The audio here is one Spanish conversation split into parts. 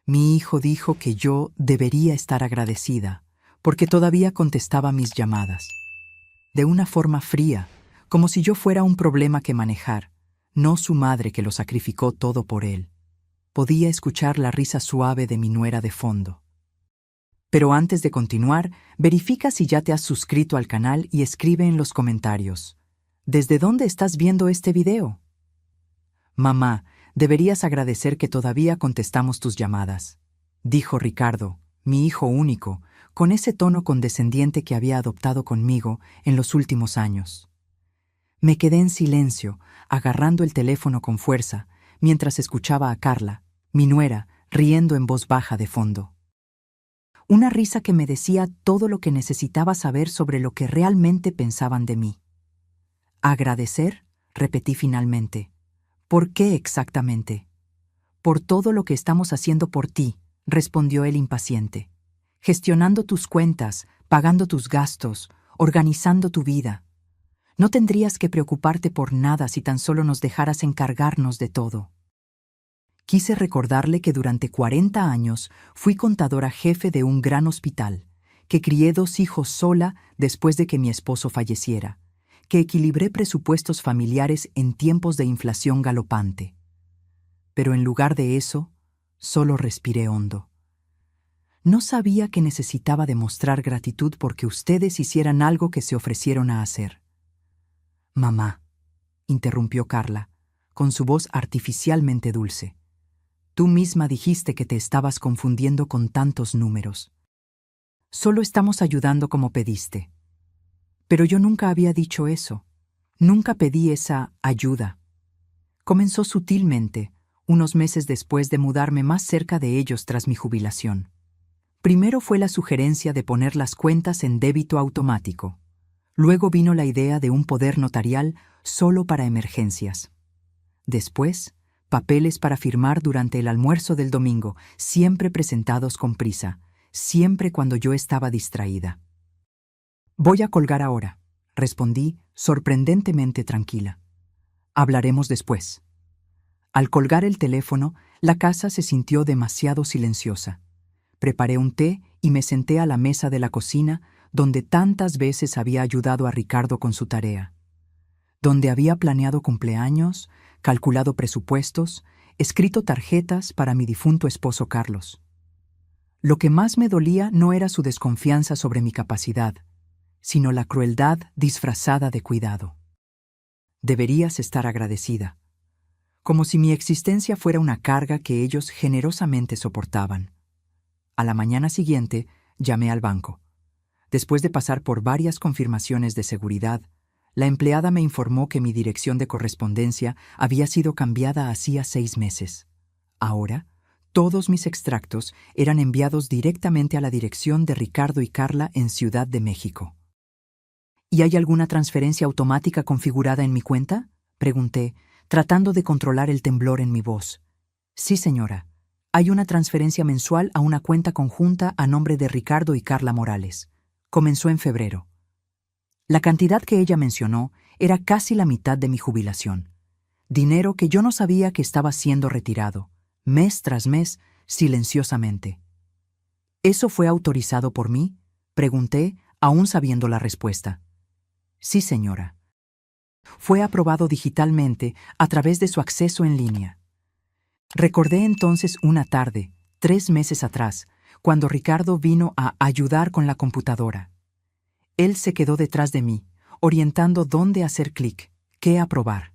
Mi hijo dijo que yo debería estar agradecida, porque todavía contestaba mis llamadas. De una forma fría, como si yo fuera un problema que manejar, no su madre que lo sacrificó todo por él. Podía escuchar la risa suave de mi nuera de fondo. Pero antes de continuar, verifica si ya te has suscrito al canal y escribe en los comentarios: ¿desde dónde estás viendo este video? Mamá, deberías agradecer que todavía contestamos tus llamadas, dijo Ricardo, mi hijo único, con ese tono condescendiente que había adoptado conmigo en los últimos años. Me quedé en silencio, agarrando el teléfono con fuerza, mientras escuchaba a Carla, mi nuera, riendo en voz baja de fondo. Una risa que me decía todo lo que necesitaba saber sobre lo que realmente pensaban de mí. ¿Agradecer?, repetí finalmente. ¿Por qué exactamente? Por todo lo que estamos haciendo por ti, respondió él impaciente. Gestionando tus cuentas, pagando tus gastos, organizando tu vida. No tendrías que preocuparte por nada si tan solo nos dejaras encargarnos de todo. Quise recordarle que durante 40 años fui contadora jefe de un gran hospital, que crié 2 hijos sola después de que mi esposo falleciera, que equilibré presupuestos familiares en tiempos de inflación galopante. Pero en lugar de eso, solo respiré hondo. No sabía que necesitaba demostrar gratitud porque ustedes hicieran algo que se ofrecieron a hacer. Mamá, interrumpió Carla, con su voz artificialmente dulce. Tú misma dijiste que te estabas confundiendo con tantos números. Solo estamos ayudando como pediste. Pero yo nunca había dicho eso. Nunca pedí esa ayuda. Comenzó sutilmente, unos meses después de mudarme más cerca de ellos tras mi jubilación. Primero fue la sugerencia de poner las cuentas en débito automático. Luego vino la idea de un poder notarial solo para emergencias. Después, papeles para firmar durante el almuerzo del domingo, siempre presentados con prisa, siempre cuando yo estaba distraída. Voy a colgar ahora, respondí, sorprendentemente tranquila. Hablaremos después. Al colgar el teléfono, la casa se sintió demasiado silenciosa. Preparé un té y me senté a la mesa de la cocina, donde tantas veces había ayudado a Ricardo con su tarea. Donde había planeado cumpleaños, calculado presupuestos, escrito tarjetas para mi difunto esposo Carlos. Lo que más me dolía no era su desconfianza sobre mi capacidad, sino la crueldad disfrazada de cuidado. Deberías estar agradecida, como si mi existencia fuera una carga que ellos generosamente soportaban. A la mañana siguiente, llamé al banco. Después de pasar por varias confirmaciones de seguridad, la empleada me informó que mi dirección de correspondencia había sido cambiada hacía 6 meses. Ahora, todos mis extractos eran enviados directamente a la dirección de Ricardo y Carla en Ciudad de México. ¿Y hay alguna transferencia automática configurada en mi cuenta?, pregunté, tratando de controlar el temblor en mi voz. Sí, señora. Hay una transferencia mensual a una cuenta conjunta a nombre de Ricardo y Carla Morales. Comenzó en febrero. La cantidad que ella mencionó era casi la mitad de mi jubilación. Dinero que yo no sabía que estaba siendo retirado, mes tras mes, silenciosamente. ¿Eso fue autorizado por mí?, pregunté, aún sabiendo la respuesta. Sí, señora. Fue aprobado digitalmente a través de su acceso en línea. Recordé entonces una tarde, 3 meses atrás, cuando Ricardo vino a ayudar con la computadora. Él se quedó detrás de mí, orientando dónde hacer clic, qué aprobar.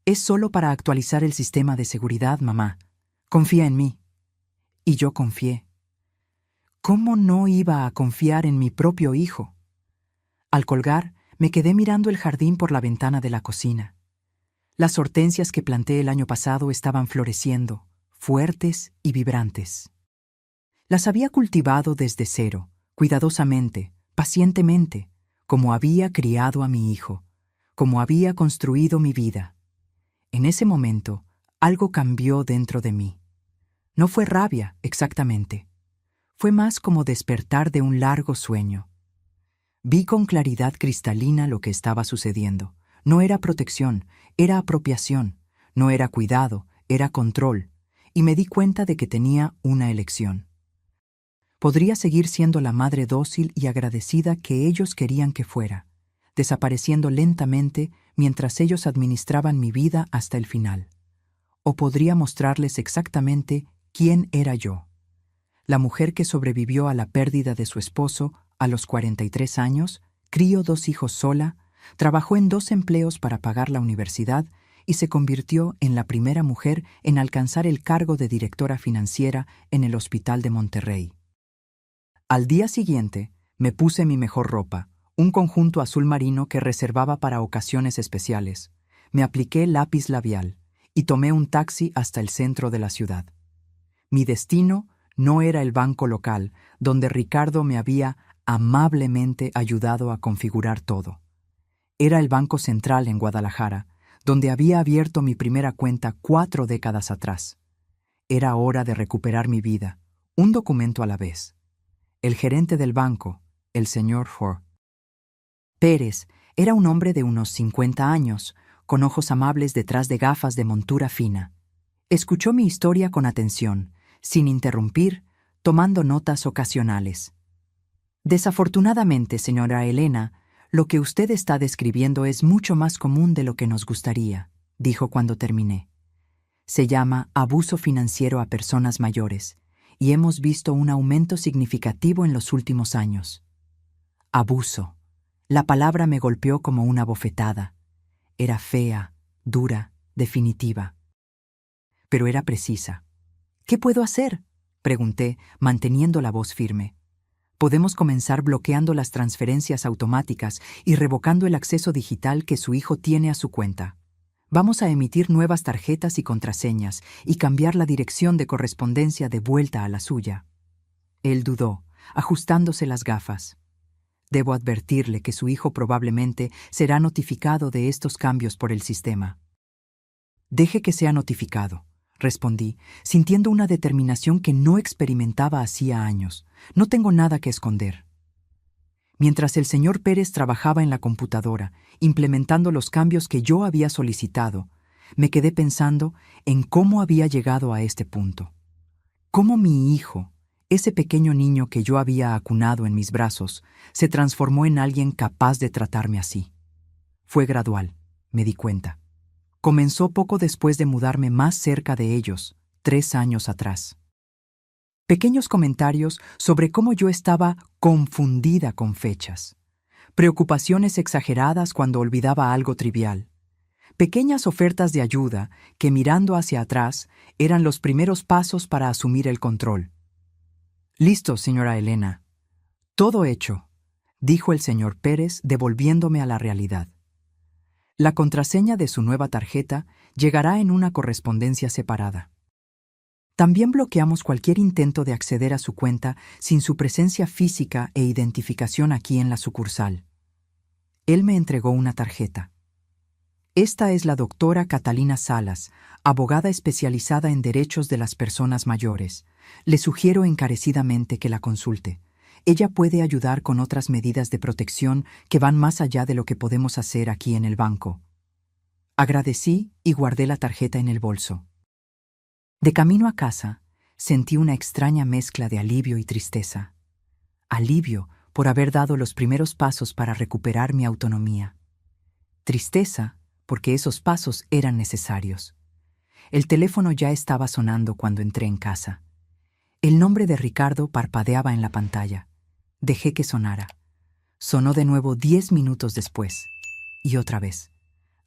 Es solo para actualizar el sistema de seguridad, mamá. Confía en mí. Y yo confié. ¿Cómo no iba a confiar en mi propio hijo? Al colgar, me quedé mirando el jardín por la ventana de la cocina. Las hortensias que planté el año pasado estaban floreciendo, fuertes y vibrantes. Las había cultivado desde cero, cuidadosamente, pacientemente, como había criado a mi hijo, como había construido mi vida. En ese momento, algo cambió dentro de mí. No fue rabia, exactamente. Fue más como despertar de un largo sueño. Vi con claridad cristalina lo que estaba sucediendo. No era protección, era apropiación. No era cuidado, era control. y me di cuenta de que tenía una elección. Podría seguir siendo la madre dócil y agradecida que ellos querían que fuera, desapareciendo lentamente mientras ellos administraban mi vida hasta el final. O podría mostrarles exactamente quién era yo. La mujer que sobrevivió a la pérdida de su esposo a los 43 años, crió 2 hijos sola, trabajó en 2 empleos para pagar la universidad y se convirtió en la primera mujer en alcanzar el cargo de directora financiera en el Hospital de Monterrey. Al día siguiente, me puse mi mejor ropa, un conjunto azul marino que reservaba para ocasiones especiales. Me apliqué lápiz labial y tomé un taxi hasta el centro de la ciudad. Mi destino no era el banco local, donde Ricardo me había amablemente ayudado a configurar todo. Era el Banco Central en Guadalajara, donde había abierto mi primera cuenta 4 décadas atrás. Era hora de recuperar mi vida, un documento a la vez. El gerente del banco, el señor Pérez, era un hombre de unos 50 años, con ojos amables detrás de gafas de montura fina. Escuchó mi historia con atención, sin interrumpir, tomando notas ocasionales. Desafortunadamente, señora Elena, lo que usted está describiendo es mucho más común de lo que nos gustaría, dijo cuando terminé. Se llama abuso financiero a personas mayores, y hemos visto un aumento significativo en los últimos años. Abuso. La palabra me golpeó como una bofetada. Era fea, dura, definitiva. Pero era precisa. ¿Qué puedo hacer?, pregunté, manteniendo la voz firme. Podemos comenzar bloqueando las transferencias automáticas y revocando el acceso digital que su hijo tiene a su cuenta. Vamos a emitir nuevas tarjetas y contraseñas y cambiar la dirección de correspondencia de vuelta a la suya. Él dudó, ajustándose las gafas. Debo advertirle que su hijo probablemente será notificado de estos cambios por el sistema. Deje que sea notificado, respondí, sintiendo una determinación que no experimentaba hacía años. No tengo nada que esconder. Mientras el señor Pérez trabajaba en la computadora, implementando los cambios que yo había solicitado, me quedé pensando en cómo había llegado a este punto. Cómo mi hijo, ese pequeño niño que yo había acunado en mis brazos, se transformó en alguien capaz de tratarme así. Fue gradual, me di cuenta. Comenzó poco después de mudarme más cerca de ellos, 3 años atrás. Pequeños comentarios sobre cómo yo estaba confundida con fechas. Preocupaciones exageradas cuando olvidaba algo trivial. Pequeñas ofertas de ayuda que, mirando hacia atrás, eran los primeros pasos para asumir el control. «Listo, señora Elena. Todo hecho», dijo el señor Pérez, devolviéndome a la realidad. La contraseña de su nueva tarjeta llegará en una correspondencia separada. También bloqueamos cualquier intento de acceder a su cuenta sin su presencia física e identificación aquí en la sucursal. Él me entregó una tarjeta. Esta es la doctora Catalina Salas, abogada especializada en derechos de las personas mayores. Le sugiero encarecidamente que la consulte. Ella puede ayudar con otras medidas de protección que van más allá de lo que podemos hacer aquí en el banco. Agradecí y guardé la tarjeta en el bolso. De camino a casa, sentí una extraña mezcla de alivio y tristeza. Alivio por haber dado los primeros pasos para recuperar mi autonomía. Tristeza porque esos pasos eran necesarios. El teléfono ya estaba sonando cuando entré en casa. El nombre de Ricardo parpadeaba en la pantalla. Dejé que sonara. Sonó de nuevo 10 minutos después. Y otra vez.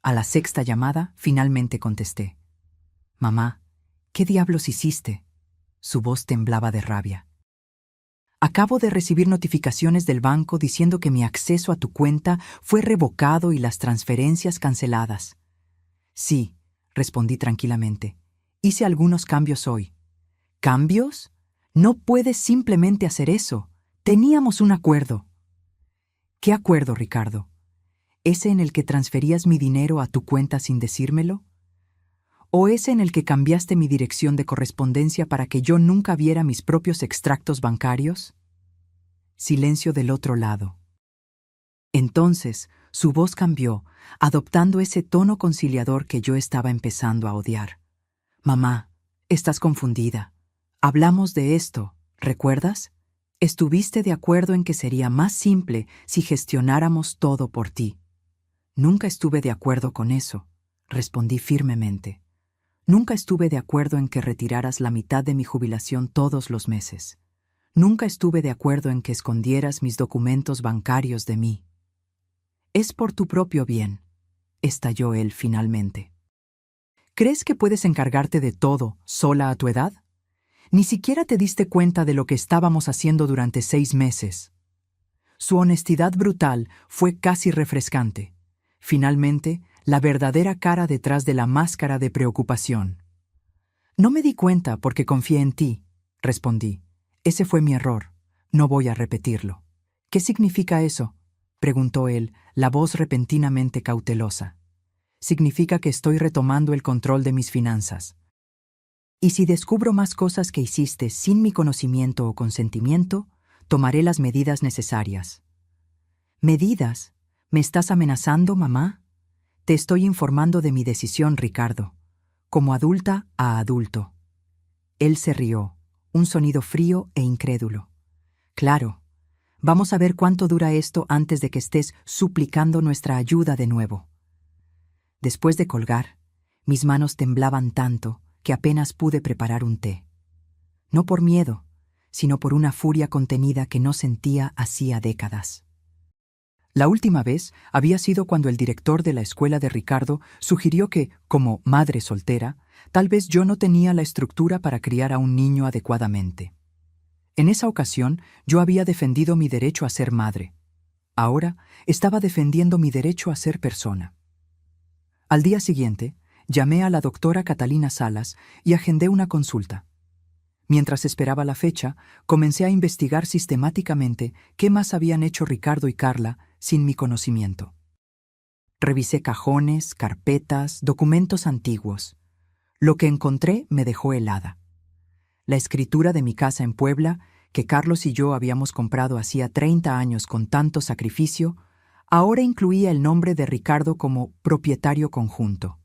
A la 6ª llamada, finalmente contesté. «Mamá, ¿qué diablos hiciste?». Su voz temblaba de rabia. «Acabo de recibir notificaciones del banco diciendo que mi acceso a tu cuenta fue revocado y las transferencias canceladas». «Sí», respondí tranquilamente. «Hice algunos cambios hoy». «¿Cambios? No puedes simplemente hacer eso. Teníamos un acuerdo». «¿Qué acuerdo, Ricardo? ¿Ese en el que transferías mi dinero a tu cuenta sin decírmelo? ¿O ese en el que cambiaste mi dirección de correspondencia para que yo nunca viera mis propios extractos bancarios?» Silencio del otro lado. Entonces, su voz cambió, adoptando ese tono conciliador que yo estaba empezando a odiar. «Mamá, Estás confundida. Hablamos de esto, ¿recuerdas? Estuviste de acuerdo en que sería más simple si gestionáramos todo por ti. Nunca estuve de acuerdo con eso, respondí firmemente. Nunca estuve de acuerdo en que retiraras la mitad de mi jubilación todos los meses. Nunca estuve de acuerdo en que escondieras mis documentos bancarios de mí. Es por tu propio bien, estalló él finalmente. ¿Crees que puedes encargarte de todo sola a tu edad? Ni siquiera te diste cuenta de lo que estábamos haciendo durante 6 meses. Su honestidad brutal fue casi refrescante. Finalmente, la verdadera cara detrás de la máscara de preocupación. No me di cuenta porque confié en ti, respondí. Ese fue mi error. No voy a repetirlo. ¿Qué significa eso?, preguntó él, la voz repentinamente cautelosa. Significa que estoy retomando el control de mis finanzas. Y si descubro más cosas que hiciste sin mi conocimiento o consentimiento, tomaré las medidas necesarias. ¿Medidas? ¿Me estás amenazando, mamá? Te estoy informando de mi decisión, Ricardo, como adulta a adulto. Él se rió, un sonido frío e incrédulo. Claro, vamos a ver cuánto dura esto antes de que estés suplicando nuestra ayuda de nuevo. Después de colgar, mis manos temblaban tanto que apenas pude preparar un té. No por miedo, sino por una furia contenida que no sentía hacía décadas. La última vez había sido cuando el director de la escuela de Ricardo sugirió que, como madre soltera, tal vez yo no tenía la estructura para criar a un niño adecuadamente. En esa ocasión, yo había defendido mi derecho a ser madre. Ahora estaba defendiendo mi derecho a ser persona. Al día siguiente, llamé a la doctora Catalina Salas y agendé una consulta. Mientras esperaba la fecha, comencé a investigar sistemáticamente qué más habían hecho Ricardo y Carla sin mi conocimiento. Revisé cajones, carpetas, documentos antiguos. Lo que encontré me dejó helada. La escritura de mi casa en Puebla, que Carlos y yo habíamos comprado hacía 30 años con tanto sacrificio, ahora incluía el nombre de Ricardo como propietario conjunto.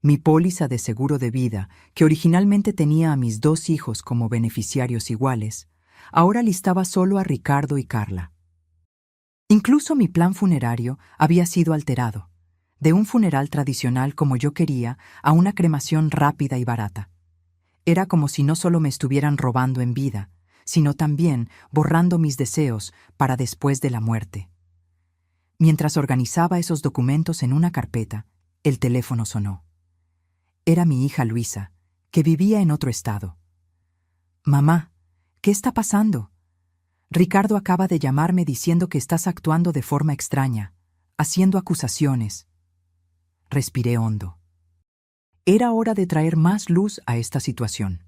Mi póliza de seguro de vida, que originalmente tenía a mis 2 hijos como beneficiarios iguales, ahora listaba solo a Ricardo y Carla. Incluso mi plan funerario había sido alterado, de un funeral tradicional como yo quería a una cremación rápida y barata. Era como si no solo me estuvieran robando en vida, sino también borrando mis deseos para después de la muerte. Mientras organizaba esos documentos en una carpeta, el teléfono sonó. Era mi hija Luisa, que vivía en otro estado. «Mamá, ¿qué está pasando? Ricardo acaba de llamarme diciendo que estás actuando de forma extraña, haciendo acusaciones». Respiré hondo. Era hora de traer más luz a esta situación.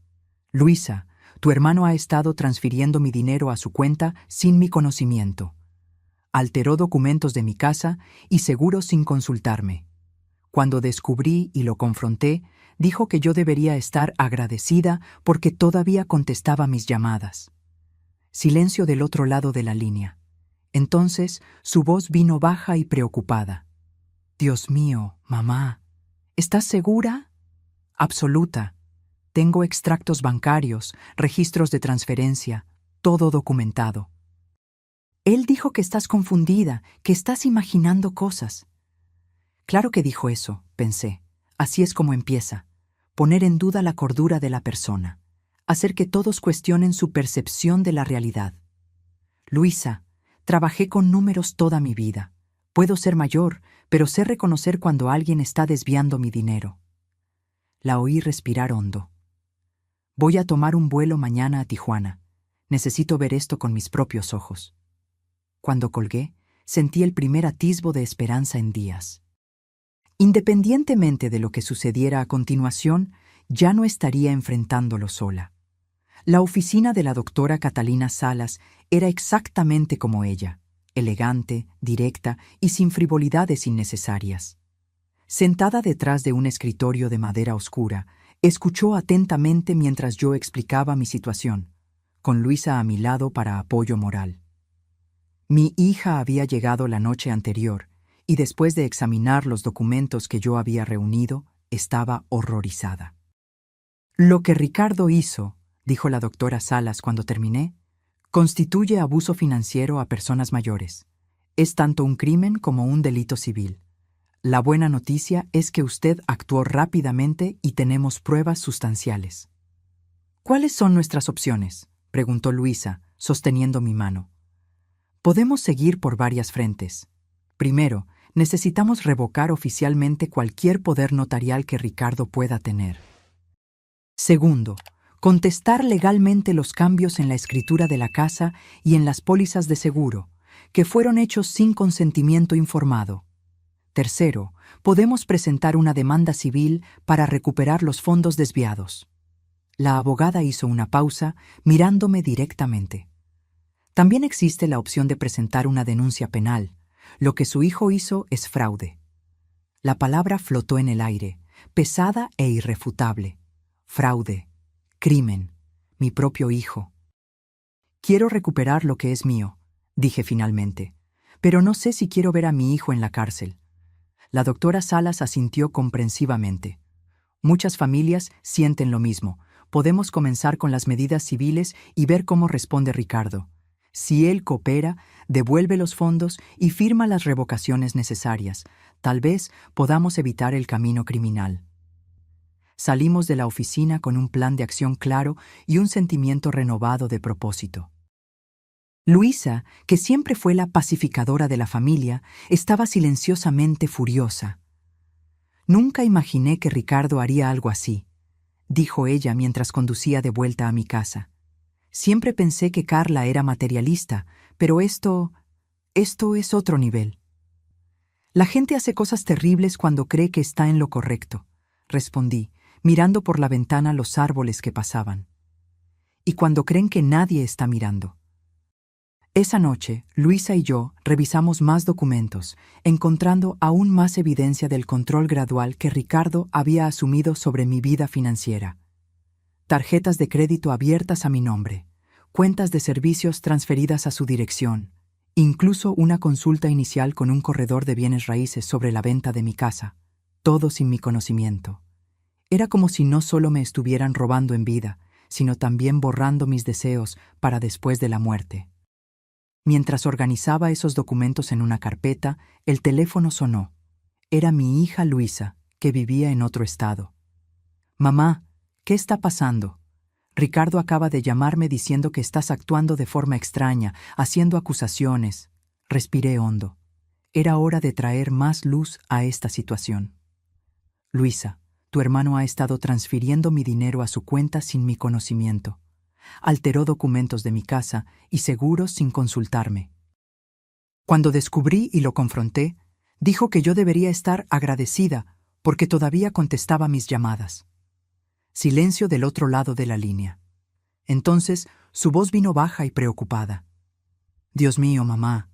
«Luisa, tu hermano ha estado transfiriendo mi dinero a su cuenta sin mi conocimiento. Alteró documentos de mi casa y seguros sin consultarme. Cuando descubrí y lo confronté, dijo que yo debería estar agradecida porque todavía contestaba mis llamadas». Silencio del otro lado de la línea. Entonces su voz vino baja y preocupada. «Dios mío, mamá, ¿estás segura?» «Absoluta. Tengo extractos bancarios, registros de transferencia, todo documentado». «Él dijo que estás confundida, que estás imaginando cosas». Claro que dijo eso, pensé. Así es como empieza. Poner en duda la cordura de la persona. Hacer que todos cuestionen su percepción de la realidad. «Luisa, trabajé con números toda mi vida. Puedo ser mayor, pero sé reconocer cuando alguien está desviando mi dinero». La oí respirar hondo. «Voy a tomar un vuelo mañana a Tijuana. Necesito ver esto con mis propios ojos». Cuando colgué, sentí el primer atisbo de esperanza en días. Independientemente de lo que sucediera a continuación, ya no estaría enfrentándolo sola. La oficina de la doctora Catalina Salas era exactamente como ella, elegante, directa y sin frivolidades innecesarias. Sentada detrás de un escritorio de madera oscura, escuchó atentamente mientras yo explicaba mi situación, con Luisa a mi lado para apoyo moral. Mi hija había llegado la noche anterior y después de examinar los documentos que yo había reunido, estaba horrorizada. Lo que Ricardo hizo, dijo la doctora Salas cuando terminé, constituye abuso financiero a personas mayores. Es tanto un crimen como un delito civil. La buena noticia es que usted actuó rápidamente y tenemos pruebas sustanciales. ¿Cuáles son nuestras opciones?, preguntó Luisa, sosteniendo mi mano. Podemos seguir por varias frentes. Primero, necesitamos revocar oficialmente cualquier poder notarial que Ricardo pueda tener. Segundo, contestar legalmente los cambios en la escritura de la casa y en las pólizas de seguro, que fueron hechos sin consentimiento informado. Tercero, podemos presentar una demanda civil para recuperar los fondos desviados. La abogada hizo una pausa, mirándome directamente. También existe la opción de presentar una denuncia penal. Lo que su hijo hizo es fraude. La palabra flotó en el aire, pesada e irrefutable. Fraude, crimen, mi propio hijo. Quiero recuperar lo que es mío, dije finalmente, pero no sé si quiero ver a mi hijo en la cárcel. La doctora Salas asintió comprensivamente. Muchas familias sienten lo mismo. Podemos comenzar con las medidas civiles y ver cómo responde Ricardo. Si él coopera, devuelve los fondos y firma las revocaciones necesarias, tal vez podamos evitar el camino criminal. Salimos de la oficina con un plan de acción claro y un sentimiento renovado de propósito. Luisa, que siempre fue la pacificadora de la familia, estaba silenciosamente furiosa. «Nunca imaginé que Ricardo haría algo así», dijo ella mientras conducía de vuelta a mi casa. «Siempre pensé que Carla era materialista, pero esto es otro nivel». «La gente hace cosas terribles cuando cree que está en lo correcto», respondí, mirando por la ventana los árboles que pasaban. «Y cuando creen que nadie está mirando». Esa noche, Luisa y yo revisamos más documentos, encontrando aún más evidencia del control gradual que Ricardo había asumido sobre mi vida financiera. Tarjetas de crédito abiertas a mi nombre, cuentas de servicios transferidas a su dirección, incluso una consulta inicial con un corredor de bienes raíces sobre la venta de mi casa, todo sin mi conocimiento. Era como si no solo me estuvieran robando en vida, sino también borrando mis deseos para después de la muerte. Mientras organizaba esos documentos en una carpeta, el teléfono sonó. Era mi hija Luisa, que vivía en otro estado. «Mamá, ¿qué está pasando? Ricardo acaba de llamarme diciendo que estás actuando de forma extraña, haciendo acusaciones». Respiré hondo. Era hora de traer más luz a esta situación. «Luisa, tu hermano ha estado transfiriendo mi dinero a su cuenta sin mi conocimiento. Alteró documentos de mi casa y seguros sin consultarme. Cuando descubrí y lo confronté, dijo que yo debería estar agradecida porque todavía contestaba mis llamadas». Silencio del otro lado de la línea. Entonces su voz vino baja y preocupada. «Dios mío, mamá,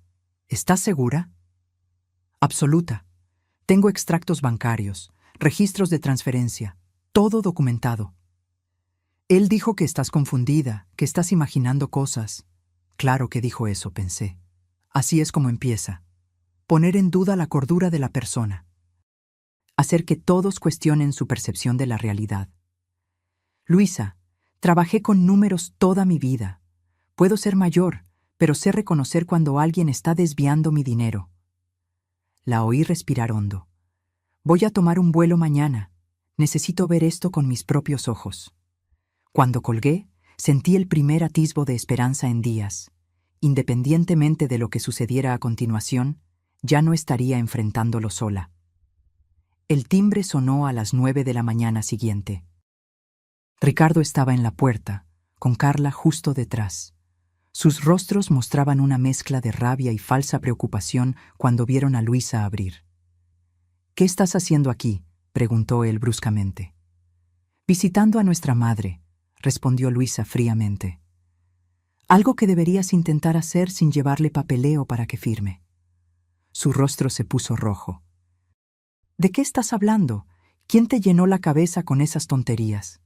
¿estás segura?» «Absoluta. Tengo extractos bancarios, registros de transferencia, todo documentado». «Él dijo que estás confundida, que estás imaginando cosas». «Claro que dijo eso», pensé. Así es como empieza. Poner en duda la cordura de la persona. Hacer que todos cuestionen su percepción de la realidad. «Luisa, trabajé con números toda mi vida. Puedo ser mayor, pero sé reconocer cuando alguien está desviando mi dinero». La oí respirar hondo. «Voy a tomar un vuelo mañana. Necesito ver esto con mis propios ojos». Cuando colgué, sentí el primer atisbo de esperanza en días. Independientemente de lo que sucediera a continuación, ya no estaría enfrentándolo sola. El timbre sonó a las 9 de la mañana siguiente. Ricardo estaba en la puerta, con Carla justo detrás. Sus rostros mostraban una mezcla de rabia y falsa preocupación cuando vieron a Luisa abrir. «¿Qué estás haciendo aquí?», preguntó él bruscamente. «Visitando a nuestra madre», respondió Luisa fríamente. «Algo que deberías intentar hacer sin llevarle papeleo para que firme». Su rostro se puso rojo. «¿De qué estás hablando? ¿Quién te llenó la cabeza con esas tonterías?»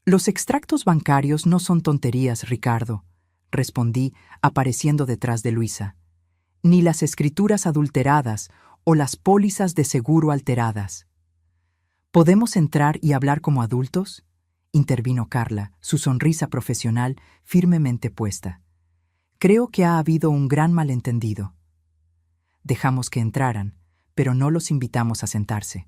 «Los extractos bancarios no son tonterías, Ricardo», respondí, apareciendo detrás de Luisa. «Ni las escrituras adulteradas o las pólizas de seguro alteradas. ¿Podemos entrar y hablar como adultos? intervino Carla, su sonrisa profesional firmemente puesta. Creo que ha habido un gran malentendido. Dejamos que entraran, pero no los invitamos a sentarse.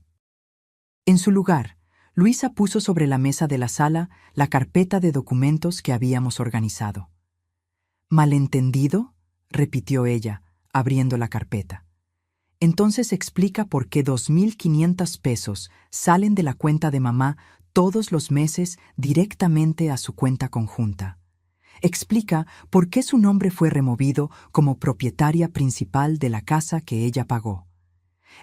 En su lugar, Luisa puso sobre la mesa de la sala la carpeta de documentos que habíamos organizado. ¿Malentendido?, repitió ella, abriendo la carpeta. Entonces explica por qué 2.500 pesos salen de la cuenta de mamá todos los meses directamente a su cuenta conjunta. Explica por qué su nombre fue removido como propietaria principal de la casa que ella pagó.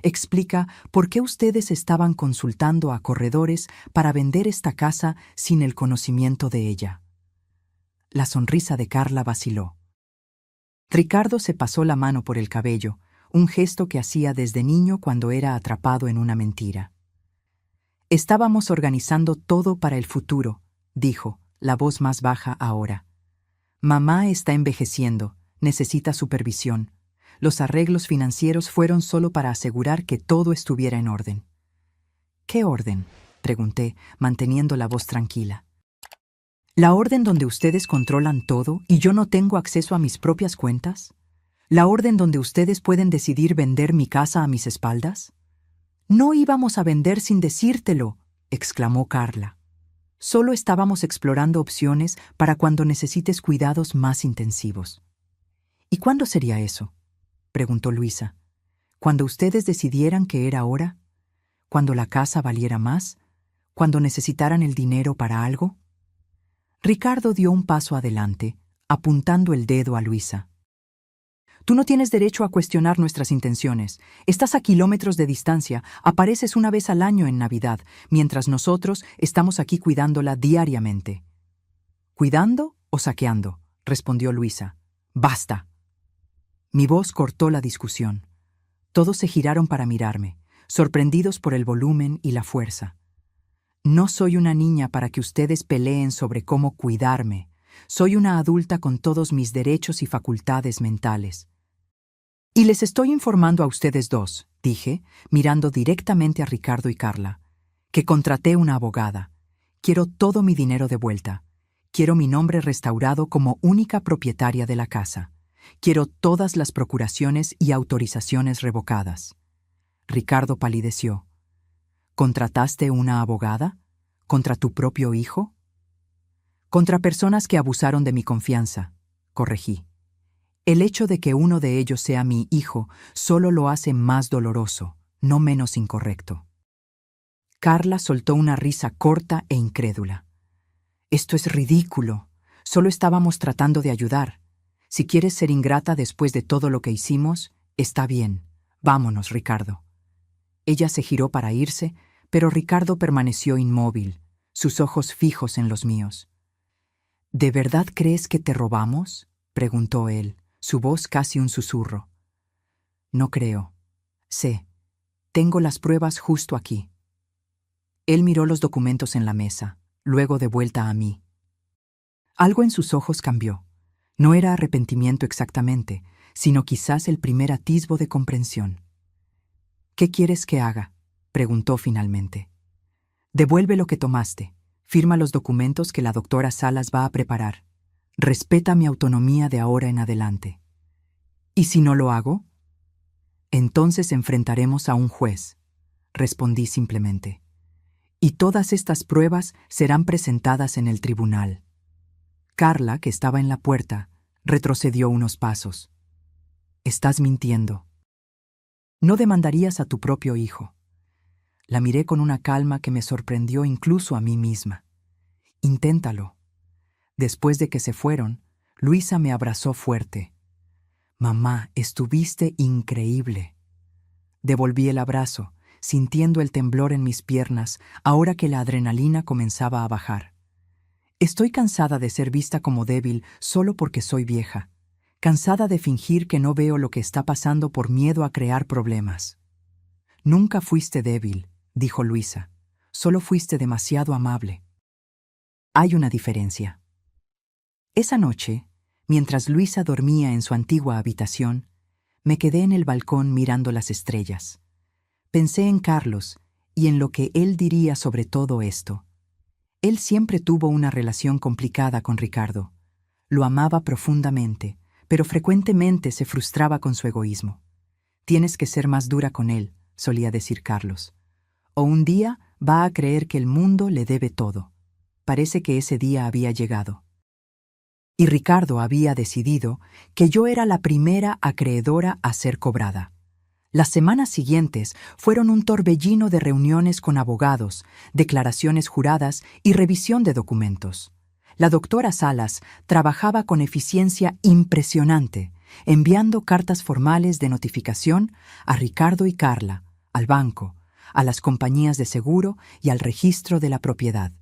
Explica por qué ustedes estaban consultando a corredores para vender esta casa sin el conocimiento de ella. La sonrisa de Carla vaciló. Ricardo se pasó la mano por el cabello, un gesto que hacía desde niño cuando era atrapado en una mentira. Estábamos organizando todo para el futuro, dijo, la voz más baja ahora. Mamá está envejeciendo, necesita supervisión. Los arreglos financieros fueron solo para asegurar que todo estuviera en orden. ¿Qué orden?, pregunté, manteniendo la voz tranquila. ¿La orden donde ustedes controlan todo y yo no tengo acceso a mis propias cuentas? ¿La orden donde ustedes pueden decidir vender mi casa a mis espaldas? No íbamos a vender sin decírtelo, exclamó Carla. Solo estábamos explorando opciones para cuando necesites cuidados más intensivos. ¿Y cuándo sería eso?, preguntó Luisa. ¿Cuando ustedes decidieran que era hora? ¿Cuando la casa valiera más? ¿Cuando necesitaran el dinero para algo? Ricardo dio un paso adelante, apuntando el dedo a Luisa. Tú no tienes derecho a cuestionar nuestras intenciones. Estás a kilómetros de distancia, apareces una vez al año en Navidad, mientras nosotros estamos aquí cuidándola diariamente. ¿Cuidando o saqueando?, respondió Luisa. ¡Basta! Mi voz cortó la discusión. Todos se giraron para mirarme, sorprendidos por el volumen y la fuerza. No soy una niña para que ustedes peleen sobre cómo cuidarme. Soy una adulta con todos mis derechos y facultades mentales. Y les estoy informando a ustedes dos, dije, mirando directamente a Ricardo y Carla, que contraté una abogada. Quiero todo mi dinero de vuelta. Quiero mi nombre restaurado como única propietaria de la casa. Quiero todas las procuraciones y autorizaciones revocadas. Ricardo palideció. ¿Contrataste una abogada? ¿Contra tu propio hijo? Contra personas que abusaron de mi confianza, corregí. El hecho de que uno de ellos sea mi hijo solo lo hace más doloroso, no menos incorrecto. Carla soltó una risa corta e incrédula. Esto es ridículo. Solo estábamos tratando de ayudar. Si quieres ser ingrata después de todo lo que hicimos, está bien. Vámonos, Ricardo. Ella se giró para irse, pero Ricardo permaneció inmóvil, sus ojos fijos en los míos. ¿De verdad crees que te robamos?, preguntó él, su voz casi un susurro. No creo. Sé. Tengo las pruebas justo aquí. Él miró los documentos en la mesa, luego de vuelta a mí. Algo en sus ojos cambió. No era arrepentimiento exactamente, sino quizás el primer atisbo de comprensión. ¿Qué quieres que haga?, preguntó finalmente. Devuelve lo que tomaste. Firma los documentos que la doctora Salas va a preparar. Respeta mi autonomía de ahora en adelante. ¿Y si no lo hago? Entonces enfrentaremos a un juez, respondí simplemente. Y todas estas pruebas serán presentadas en el tribunal. Carla, que estaba en la puerta, retrocedió unos pasos. Estás mintiendo. No demandarías a tu propio hijo. La miré con una calma que me sorprendió incluso a mí misma. Inténtalo. Después de que se fueron, Luisa me abrazó fuerte. Mamá, estuviste increíble. Devolví el abrazo, sintiendo el temblor en mis piernas ahora que la adrenalina comenzaba a bajar. Estoy cansada de ser vista como débil solo porque soy vieja. Cansada de fingir que no veo lo que está pasando por miedo a crear problemas. Nunca fuiste débil, dijo Luisa. Solo fuiste demasiado amable. Hay una diferencia. Esa noche, mientras Luisa dormía en su antigua habitación, me quedé en el balcón mirando las estrellas. Pensé en Carlos y en lo que él diría sobre todo esto. Él siempre tuvo una relación complicada con Ricardo. Lo amaba profundamente, pero frecuentemente se frustraba con su egoísmo. Tienes que ser más dura con él, solía decir Carlos. O un día va a creer que el mundo le debe todo. Parece que ese día había llegado. Y Ricardo había decidido que yo era la primera acreedora a ser cobrada. Las semanas siguientes fueron un torbellino de reuniones con abogados, declaraciones juradas y revisión de documentos. La doctora Salas trabajaba con eficiencia impresionante, enviando cartas formales de notificación a Ricardo y Carla, al banco, a las compañías de seguro y al registro de la propiedad.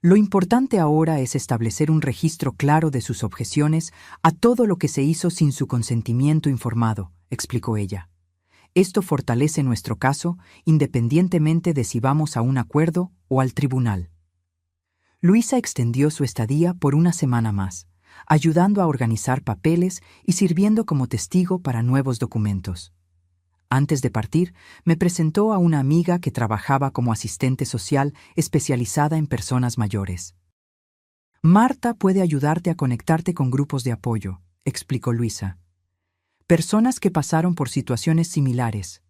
Lo importante ahora es establecer un registro claro de sus objeciones a todo lo que se hizo sin su consentimiento informado, explicó ella. Esto fortalece nuestro caso independientemente de si vamos a un acuerdo o al tribunal. Luisa extendió su estadía por una semana más, ayudando a organizar papeles y sirviendo como testigo para nuevos documentos. Antes de partir, me presentó a una amiga que trabajaba como asistente social especializada en personas mayores. Marta puede ayudarte a conectarte con grupos de apoyo, explicó Luisa. Personas que pasaron por situaciones similares.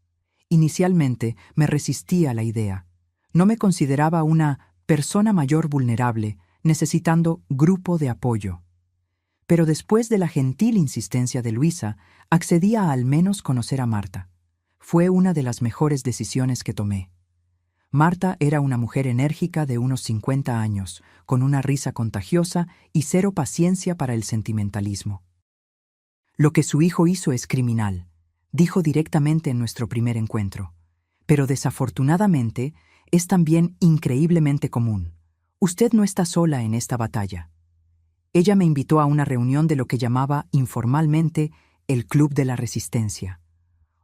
Inicialmente me resistía a la idea. No me consideraba una persona mayor vulnerable, necesitando grupo de apoyo. Pero después de la gentil insistencia de Luisa, accedí a al menos conocer a Marta. Fue una de las mejores decisiones que tomé. Marta era una mujer enérgica de unos 50 años, con una risa contagiosa y cero paciencia para el sentimentalismo. Lo que su hijo hizo es criminal, dijo directamente en nuestro primer encuentro. Pero desafortunadamente, es también increíblemente común. Usted no está sola en esta batalla. Ella me invitó a una reunión de lo que llamaba informalmente el Club de la Resistencia.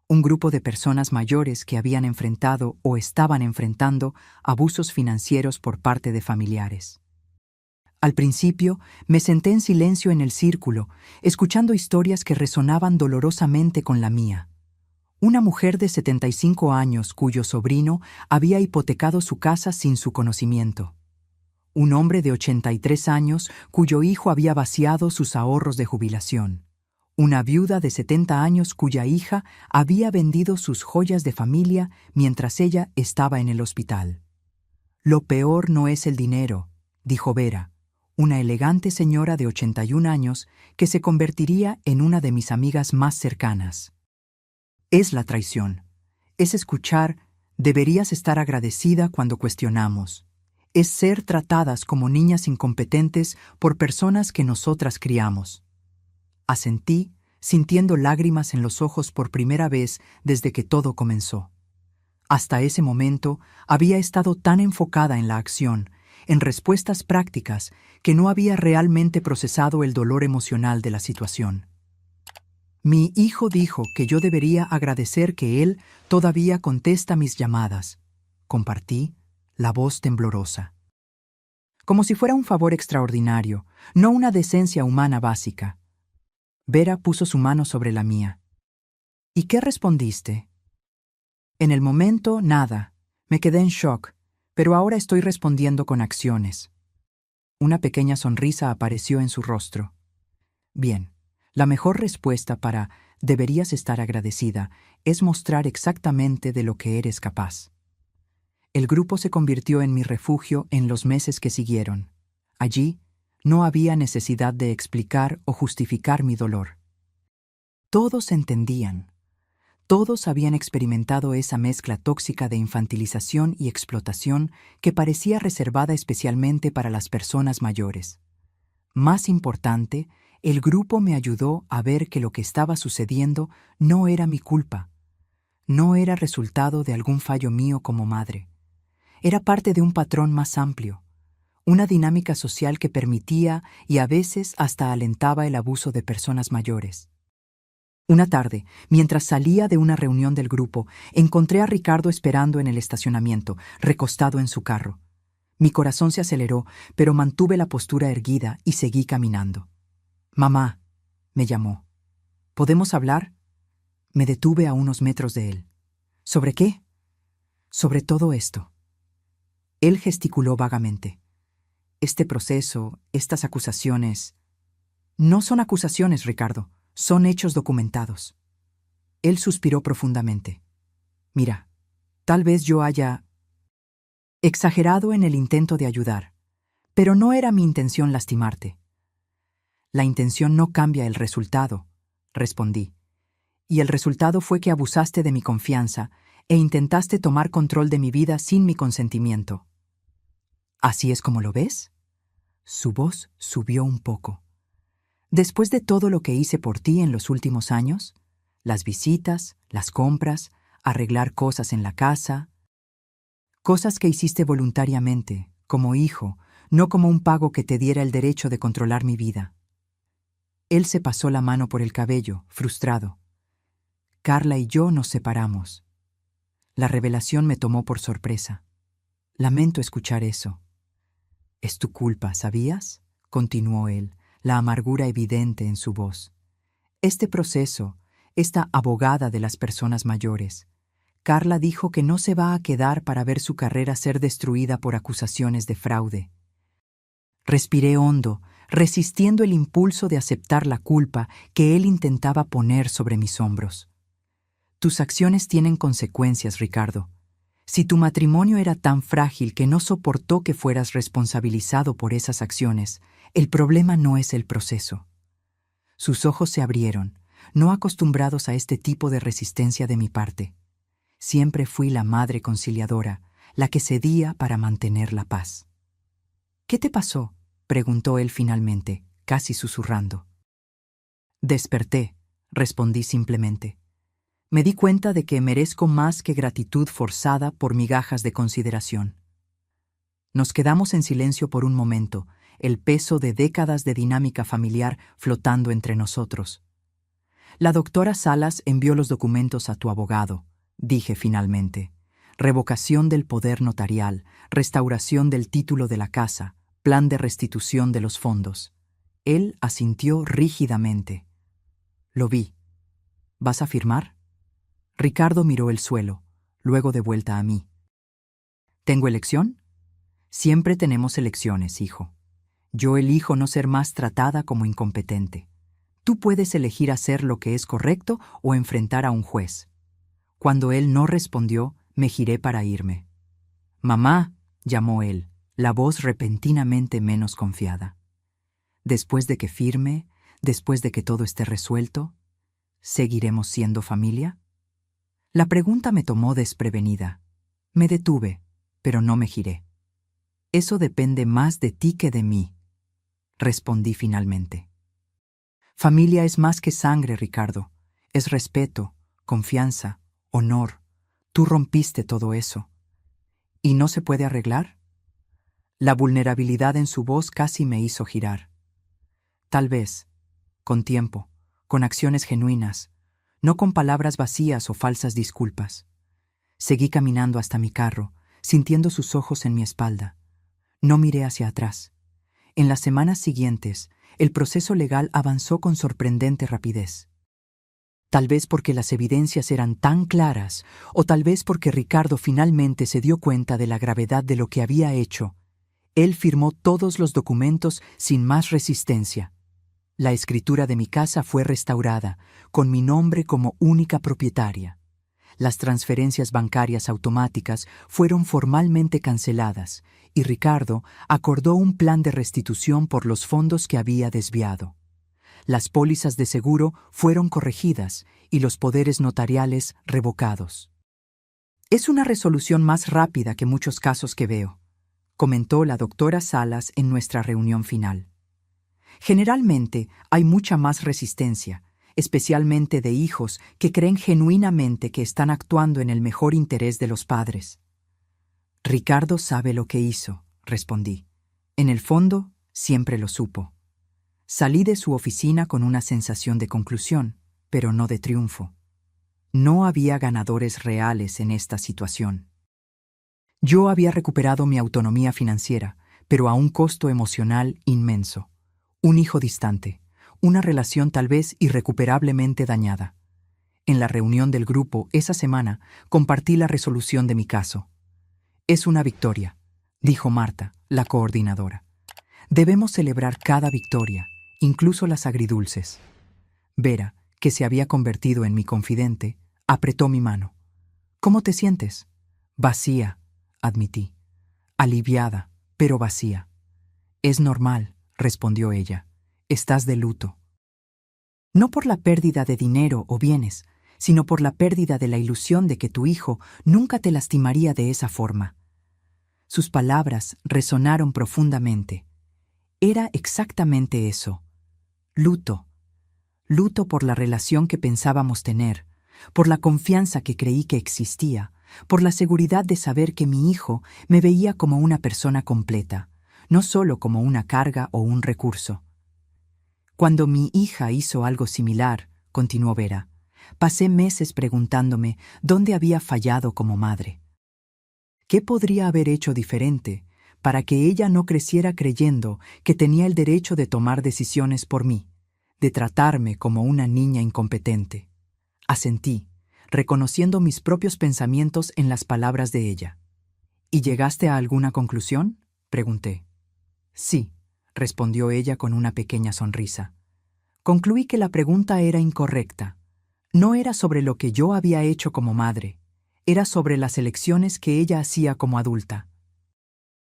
Un grupo de personas mayores que habían enfrentado o estaban enfrentando abusos financieros por parte de familiares. Al principio, me senté en silencio en el círculo, escuchando historias que resonaban dolorosamente con la mía. Una mujer de 75 años cuyo sobrino había hipotecado su casa sin su conocimiento. Un hombre de 83 años cuyo hijo había vaciado sus ahorros de jubilación. Una viuda de 70 años cuya hija había vendido sus joyas de familia mientras ella estaba en el hospital. Lo peor no es el dinero, dijo Vera, una elegante señora de 81 años que se convertiría en una de mis amigas más cercanas. Es la traición. Es escuchar, deberías estar agradecida cuando cuestionamos. Es ser tratadas como niñas incompetentes por personas que nosotras criamos. Asentí, sintiendo lágrimas en los ojos por primera vez desde que todo comenzó. Hasta ese momento había estado tan enfocada en la acción, en respuestas prácticas, que no había realmente procesado el dolor emocional de la situación. Mi hijo dijo que yo debería agradecer que él todavía contesta mis llamadas. Compartí, la voz temblorosa. Como si fuera un favor extraordinario, no una decencia humana básica. Vera puso su mano sobre la mía. ¿Y qué respondiste? En el momento, nada. Me quedé en shock, pero ahora estoy respondiendo con acciones. Una pequeña sonrisa apareció en su rostro. Bien, la mejor respuesta para deberías estar agradecida es mostrar exactamente de lo que eres capaz. El grupo se convirtió en mi refugio en los meses que siguieron. Allí, no había necesidad de explicar o justificar mi dolor. Todos entendían. Todos habían experimentado esa mezcla tóxica de infantilización y explotación que parecía reservada especialmente para las personas mayores. Más importante, el grupo me ayudó a ver que lo que estaba sucediendo no era mi culpa. No era resultado de algún fallo mío como madre. Era parte de un patrón más amplio. Una dinámica social que permitía y a veces hasta alentaba el abuso de personas mayores. Una tarde, mientras salía de una reunión del grupo, encontré a Ricardo esperando en el estacionamiento, recostado en su carro. Mi corazón se aceleró, pero mantuve la postura erguida y seguí caminando. «Mamá», me llamó. «¿Podemos hablar?» Me detuve a unos metros de él. «¿Sobre qué?» «Sobre todo esto». Él gesticuló vagamente. Este proceso, estas acusaciones... No son acusaciones, Ricardo, son hechos documentados. Él suspiró profundamente. Mira, tal vez yo haya exagerado en el intento de ayudar, pero no era mi intención lastimarte. La intención no cambia el resultado, respondí, y el resultado fue que abusaste de mi confianza e intentaste tomar control de mi vida sin mi consentimiento. ¿Así es como lo ves? Su voz subió un poco. Después de todo lo que hice por ti en los últimos años, las visitas, las compras, arreglar cosas en la casa, cosas que hiciste voluntariamente, como hijo, no como un pago que te diera el derecho de controlar mi vida. Él se pasó la mano por el cabello, frustrado. Carla y yo nos separamos. La revelación me tomó por sorpresa. Lamento escuchar eso. Es tu culpa, ¿sabías? Continuó él, la amargura evidente en su voz. Este proceso, esta abogada de las personas mayores, Carla dijo que no se va a quedar para ver su carrera ser destruida por acusaciones de fraude. Respiré hondo, resistiendo el impulso de aceptar la culpa que él intentaba poner sobre mis hombros. Tus acciones tienen consecuencias, Ricardo. Si tu matrimonio era tan frágil que no soportó que fueras responsabilizado por esas acciones, el problema no es el proceso. Sus ojos se abrieron, no acostumbrados a este tipo de resistencia de mi parte. Siempre fui la madre conciliadora, la que cedía para mantener la paz. ¿Qué te pasó?, preguntó él finalmente, casi susurrando. Desperté, respondí simplemente. Me di cuenta de que merezco más que gratitud forzada por migajas de consideración. Nos quedamos en silencio por un momento, el peso de décadas de dinámica familiar flotando entre nosotros. La doctora Salas envió los documentos a tu abogado, dije finalmente. Revocación del poder notarial, restauración del título de la casa, plan de restitución de los fondos. Él asintió rígidamente. Lo vi. ¿Vas a firmar? Ricardo miró el suelo, luego de vuelta a mí. ¿Tengo elección? Siempre tenemos elecciones, hijo. Yo elijo no ser más tratada como incompetente. Tú puedes elegir hacer lo que es correcto o enfrentar a un juez. Cuando él no respondió, me giré para irme. «Mamá», llamó él, la voz repentinamente menos confiada. «Después de que firme, después de que todo esté resuelto, ¿seguiremos siendo familia?» La pregunta me tomó desprevenida. Me detuve, pero no me giré. «Eso depende más de ti que de mí», respondí finalmente. Familia es más que sangre, Ricardo. Es respeto, confianza, honor. Tú rompiste todo eso. ¿Y no se puede arreglar? La vulnerabilidad en su voz casi me hizo girar. Tal vez, con tiempo, con acciones genuinas, no con palabras vacías o falsas disculpas. Seguí caminando hasta mi carro, sintiendo sus ojos en mi espalda. No miré hacia atrás. En las semanas siguientes, el proceso legal avanzó con sorprendente rapidez. Tal vez porque las evidencias eran tan claras, o tal vez porque Ricardo finalmente se dio cuenta de la gravedad de lo que había hecho. Él firmó todos los documentos sin más resistencia. La escritura de mi casa fue restaurada, con mi nombre como única propietaria. Las transferencias bancarias automáticas fueron formalmente canceladas y Ricardo acordó un plan de restitución por los fondos que había desviado. Las pólizas de seguro fueron corregidas y los poderes notariales revocados. «Es una resolución más rápida que muchos casos que veo», comentó la doctora Salas en nuestra reunión final. «Generalmente hay mucha más resistencia, especialmente de hijos que creen genuinamente que están actuando en el mejor interés de los padres». «Ricardo sabe lo que hizo», respondí. «En el fondo, siempre lo supo». Salí de su oficina con una sensación de conclusión, pero no de triunfo. No había ganadores reales en esta situación. Yo había recuperado mi autonomía financiera, pero a un costo emocional inmenso. Un hijo distante, una relación tal vez irrecuperablemente dañada. En la reunión del grupo esa semana compartí la resolución de mi caso. «Es una victoria», dijo Marta, la coordinadora. Debemos celebrar cada victoria, incluso las agridulces. Vera, que se había convertido en mi confidente, apretó mi mano. ¿Cómo te sientes? Vacía, admití. Aliviada, pero vacía. Es normal, respondió ella. Estás de luto. No por la pérdida de dinero o bienes, sino por la pérdida de la ilusión de que tu hijo nunca te lastimaría de esa forma. Sus palabras resonaron profundamente. Era exactamente eso. Luto. Luto por la relación que pensábamos tener, por la confianza que creí que existía, por la seguridad de saber que mi hijo me veía como una persona completa, no solo como una carga o un recurso. Cuando mi hija hizo algo similar, continuó Vera, pasé meses preguntándome dónde había fallado como madre. ¿Qué podría haber hecho diferente para que ella no creciera creyendo que tenía el derecho de tomar decisiones por mí, de tratarme como una niña incompetente? Asentí, reconociendo mis propios pensamientos en las palabras de ella. ¿Y llegaste a alguna conclusión?, pregunté. Sí, respondió ella con una pequeña sonrisa. Concluí que la pregunta era incorrecta. No era sobre lo que yo había hecho como madre, era sobre las elecciones que ella hacía como adulta.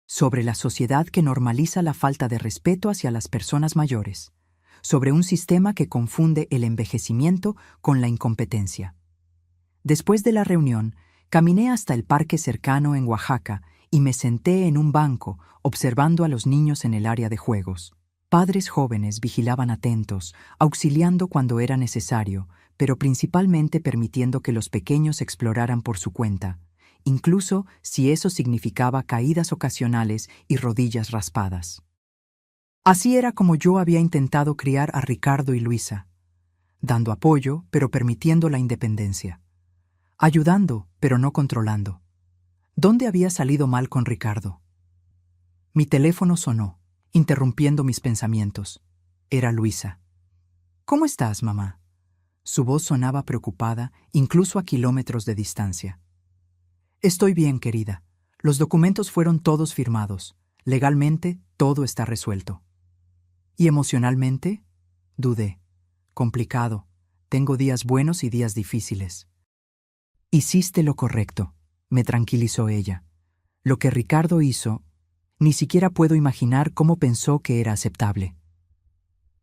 Sobre la sociedad que normaliza la falta de respeto hacia las personas mayores, sobre un sistema que confunde el envejecimiento con la incompetencia. Después de la reunión, caminé hasta el parque cercano en Oaxaca y me senté en un banco observando a los niños en el área de juegos. Padres jóvenes vigilaban atentos, auxiliando cuando era necesario, pero principalmente permitiendo que los pequeños exploraran por su cuenta, incluso si eso significaba caídas ocasionales y rodillas raspadas. Así era como yo había intentado criar a Ricardo y Luisa, dando apoyo, pero permitiendo la independencia. Ayudando, pero no controlando. ¿Dónde había salido mal con Ricardo? Mi teléfono sonó, interrumpiendo mis pensamientos. Era Luisa. ¿Cómo estás, mamá? Su voz sonaba preocupada, incluso a kilómetros de distancia. Estoy bien, querida. Los documentos fueron todos firmados. Legalmente, todo está resuelto. ¿Y emocionalmente? Dudé. Complicado. Tengo días buenos y días difíciles. Hiciste lo correcto, me tranquilizó ella. Lo que Ricardo hizo, ni siquiera puedo imaginar cómo pensó que era aceptable.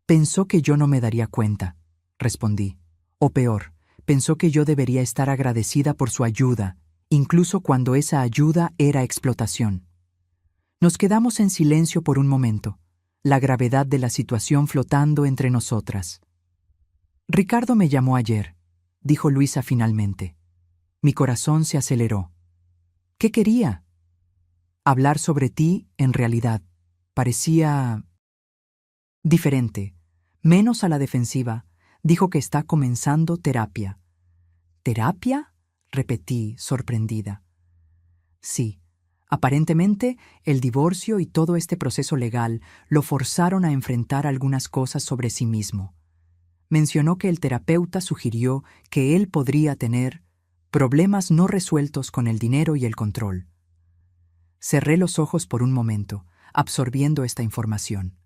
Pensó que yo no me daría cuenta, respondí. O peor, pensó que yo debería estar agradecida por su ayuda, incluso cuando esa ayuda era explotación. Nos quedamos en silencio por un momento, la gravedad de la situación flotando entre nosotras. Ricardo me llamó ayer, dijo Luisa finalmente. Mi corazón se aceleró. ¿Qué quería? Hablar sobre ti, en realidad, parecía diferente, menos a la defensiva. Dijo que está comenzando terapia. ¿Terapia?, repetí, sorprendida. Sí, aparentemente el divorcio y todo este proceso legal lo forzaron a enfrentar algunas cosas sobre sí mismo. Mencionó que el terapeuta sugirió que él podría tener problemas no resueltos con el dinero y el control. Cerré los ojos por un momento, absorbiendo esta información.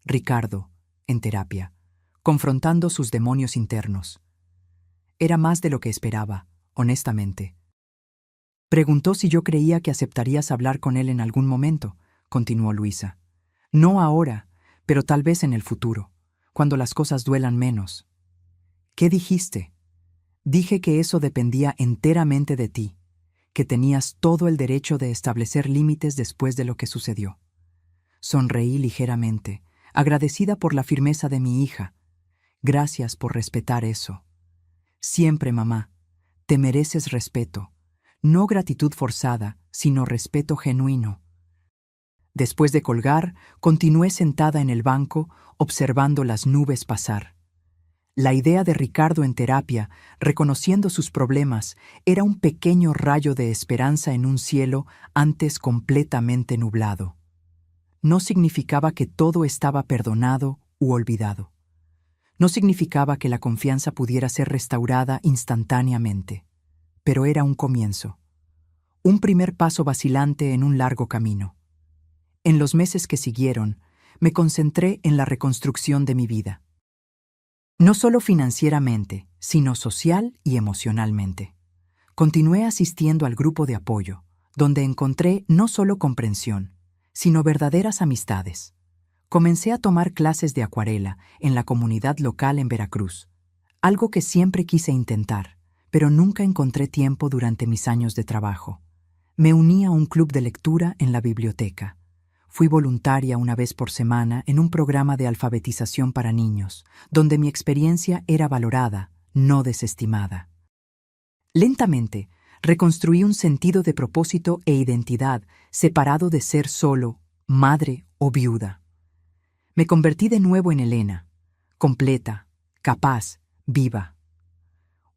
Ricardo, en terapia, confrontando sus demonios internos. Era más de lo que esperaba, honestamente. Preguntó si yo creía que aceptarías hablar con él en algún momento, continuó Luisa. No ahora, pero tal vez en el futuro, cuando las cosas duelan menos. ¿Qué dijiste? Dije que eso dependía enteramente de ti, que tenías todo el derecho de establecer límites después de lo que sucedió. Sonreí ligeramente, agradecida por la firmeza de mi hija. Gracias por respetar eso. Siempre, mamá, te mereces respeto. No gratitud forzada, sino respeto genuino. Después de colgar, continué sentada en el banco, observando las nubes pasar. La idea de Ricardo en terapia, reconociendo sus problemas, era un pequeño rayo de esperanza en un cielo antes completamente nublado. No significaba que todo estaba perdonado u olvidado. No significaba que la confianza pudiera ser restaurada instantáneamente. Pero era un comienzo. un primer paso vacilante en un largo camino. En los meses que siguieron, me concentré en la reconstrucción de mi vida. No solo financieramente, sino social y emocionalmente. Continué asistiendo al grupo de apoyo, donde encontré no solo comprensión, sino verdaderas amistades. Comencé a tomar clases de acuarela en la comunidad local en Veracruz, algo que siempre quise intentar, pero nunca encontré tiempo durante mis años de trabajo. Me uní a un club de lectura en la biblioteca. Fui voluntaria una vez por semana en un programa de alfabetización para niños, donde mi experiencia era valorada, no desestimada. Lentamente, reconstruí un sentido de propósito e identidad separado de ser solo, madre o viuda. Me convertí de nuevo en Elena, completa, capaz, viva.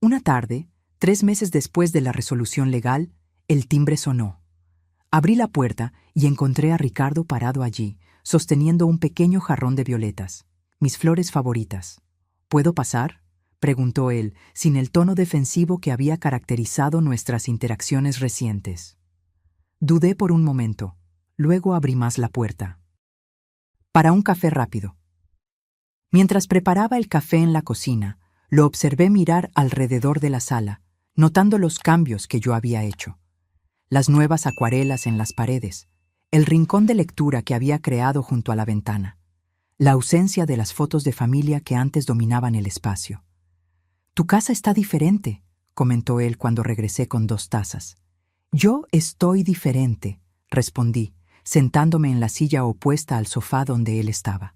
Una tarde, 3 meses después de la resolución legal, el timbre sonó. Abrí la puerta y encontré a Ricardo parado allí, sosteniendo un pequeño jarrón de violetas, mis flores favoritas. ¿Puedo pasar?, preguntó él, sin el tono defensivo que había caracterizado nuestras interacciones recientes. Dudé por un momento, luego abrí más la puerta. Para un café rápido. Mientras preparaba el café en la cocina, lo observé mirar alrededor de la sala, notando los cambios que yo había hecho. Las nuevas acuarelas en las paredes, el rincón de lectura que había creado junto a la ventana, la ausencia de las fotos de familia que antes dominaban el espacio. «Tu casa está diferente», comentó él cuando regresé con 2 tazas. «Yo estoy diferente», respondí, sentándome en la silla opuesta al sofá donde él estaba.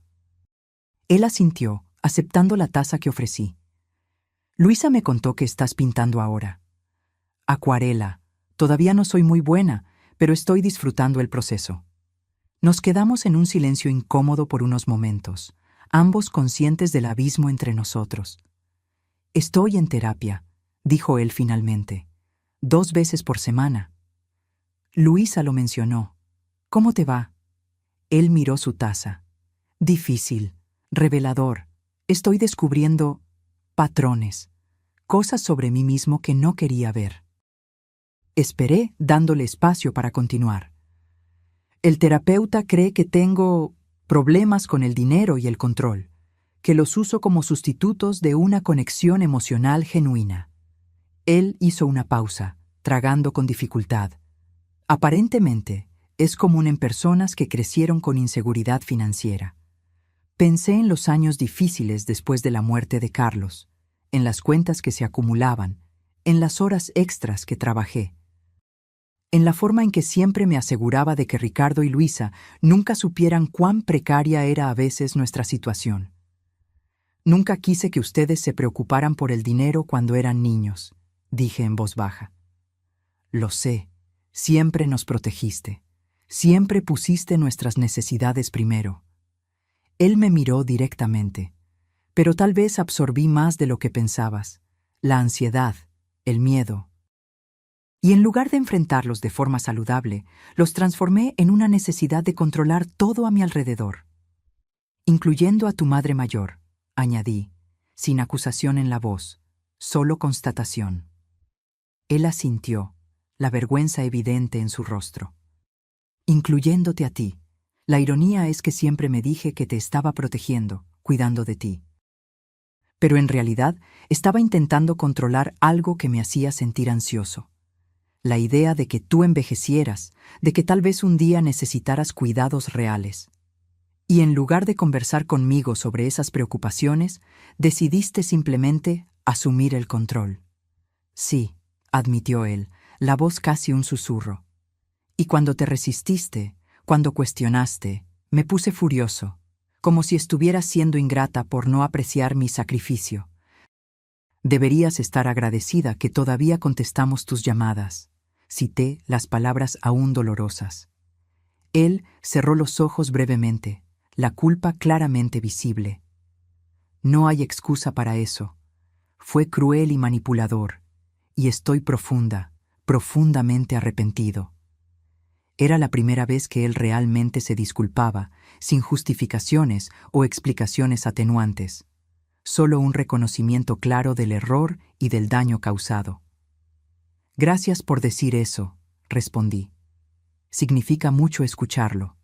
Él asintió, aceptando la taza que ofrecí. «Luisa me contó que estás pintando ahora». «Acuarela. Todavía no soy muy buena, pero estoy disfrutando el proceso». Nos quedamos en un silencio incómodo por unos momentos, ambos conscientes del abismo entre nosotros. «Estoy en terapia», dijo él finalmente. 2 veces por semana. Luisa lo mencionó. «¿Cómo te va?» Él miró su taza. «Difícil, revelador. Estoy descubriendo patrones, cosas sobre mí mismo que no quería ver». Esperé, dándole espacio para continuar. «El terapeuta cree que tengo problemas con el dinero y el control, que los uso como sustitutos de una conexión emocional genuina». Él hizo una pausa, tragando con dificultad. «Aparentemente, es común en personas que crecieron con inseguridad financiera». Pensé en los años difíciles después de la muerte de Carlos, en las cuentas que se acumulaban, en las horas extras que trabajé, en la forma en que siempre me aseguraba de que Ricardo y Luisa nunca supieran cuán precaria era a veces nuestra situación. «Nunca quise que ustedes se preocuparan por el dinero cuando eran niños», dije en voz baja. «Lo sé, siempre nos protegiste, siempre pusiste nuestras necesidades primero». Él me miró directamente. «Pero tal vez absorbí más de lo que pensabas, la ansiedad, el miedo. Y en lugar de enfrentarlos de forma saludable, los transformé en una necesidad de controlar todo a mi alrededor. Incluyendo a tu madre mayor», añadí, sin acusación en la voz, solo constatación. Él asintió, la vergüenza evidente en su rostro. «Incluyéndote a ti. La ironía es que siempre me dije que te estaba protegiendo, cuidando de ti. Pero en realidad estaba intentando controlar algo que me hacía sentir ansioso. La idea de que tú envejecieras, de que tal vez un día necesitaras cuidados reales. Y en lugar de conversar conmigo sobre esas preocupaciones, decidiste simplemente asumir el control». «Sí», admitió él, la voz casi un susurro. «Y cuando te resististe, cuando cuestionaste, me puse furioso, como si estuvieras siendo ingrata por no apreciar mi sacrificio. Deberías estar agradecida que todavía contestamos tus llamadas». Cité las palabras aún dolorosas. Él cerró los ojos brevemente, la culpa claramente visible. «No hay excusa para eso. Fue cruel y manipulador, y estoy profundamente arrepentido». Era la primera vez que él realmente se disculpaba, sin justificaciones o explicaciones atenuantes. Solo un reconocimiento claro del error y del daño causado. «Gracias por decir eso», respondí. Significa mucho escucharlo.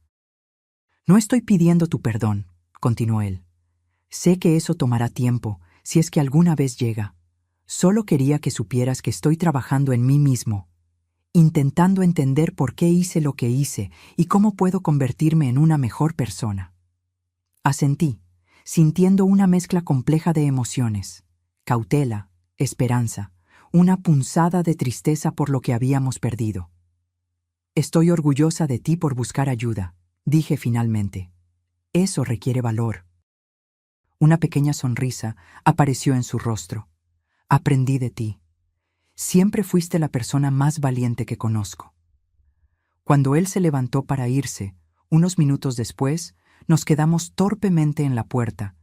No estoy pidiendo tu perdón, continuó él. Sé que eso tomará tiempo, si es que alguna vez llega. Solo quería que supieras que estoy trabajando en mí mismo, intentando entender por qué hice lo que hice y cómo puedo convertirme en una mejor persona. Asentí, sintiendo una mezcla compleja de emociones: cautela, esperanza, una punzada de tristeza por lo que habíamos perdido. Estoy orgullosa de ti por buscar ayuda, dije finalmente. Eso requiere valor. Una pequeña sonrisa apareció en su rostro. Aprendí de ti. Siempre fuiste la persona más valiente que conozco. Cuando él se levantó para irse, unos minutos después, nos quedamos torpemente en la puerta,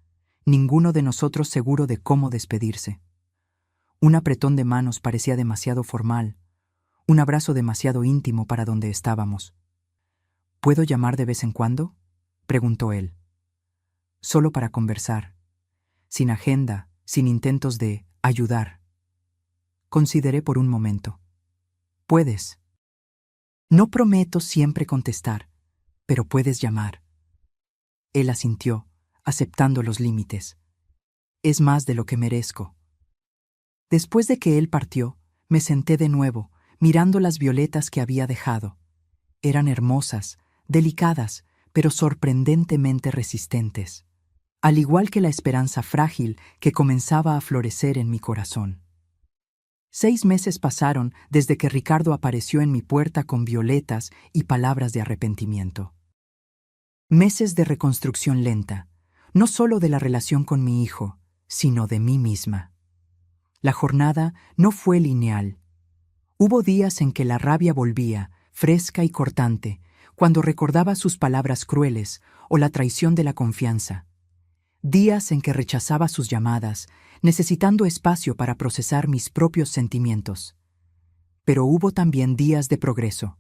ninguno de nosotros seguro de cómo despedirse. Un apretón de manos parecía demasiado formal, un abrazo demasiado íntimo para donde estábamos. ¿Puedo llamar de vez en cuando?, preguntó él. Solo para conversar, sin agenda, sin intentos de ayudar. Consideré por un momento. Puedes. No prometo siempre contestar, pero puedes llamar. Él asintió, aceptando los límites. Es más de lo que merezco. Después de que él partió, me senté de nuevo, mirando las violetas que había dejado. Eran hermosas, delicadas, pero sorprendentemente resistentes, al igual que la esperanza frágil que comenzaba a florecer en mi corazón. 6 meses pasaron desde que Ricardo apareció en mi puerta con violetas y palabras de arrepentimiento. Meses de reconstrucción lenta, no solo de la relación con mi hijo, sino de mí misma. La jornada no fue lineal. Hubo días en que la rabia volvía, fresca y cortante, cuando recordaba sus palabras crueles o la traición de la confianza. Días en que rechazaba sus llamadas, necesitando espacio para procesar mis propios sentimientos. Pero hubo también días de progreso,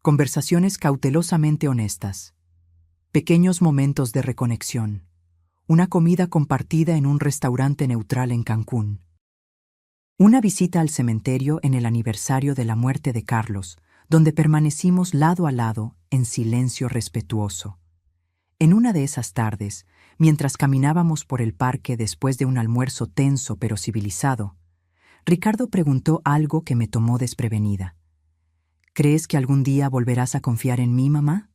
conversaciones cautelosamente honestas, pequeños momentos de reconexión, una comida compartida en un restaurante neutral en Cancún. Una visita al cementerio en el aniversario de la muerte de Carlos, donde permanecimos lado a lado en silencio respetuoso. En una de esas tardes, mientras caminábamos por el parque después de un almuerzo tenso pero civilizado, Ricardo preguntó algo que me tomó desprevenida. ¿Crees que algún día volverás a confiar en mí, mamá?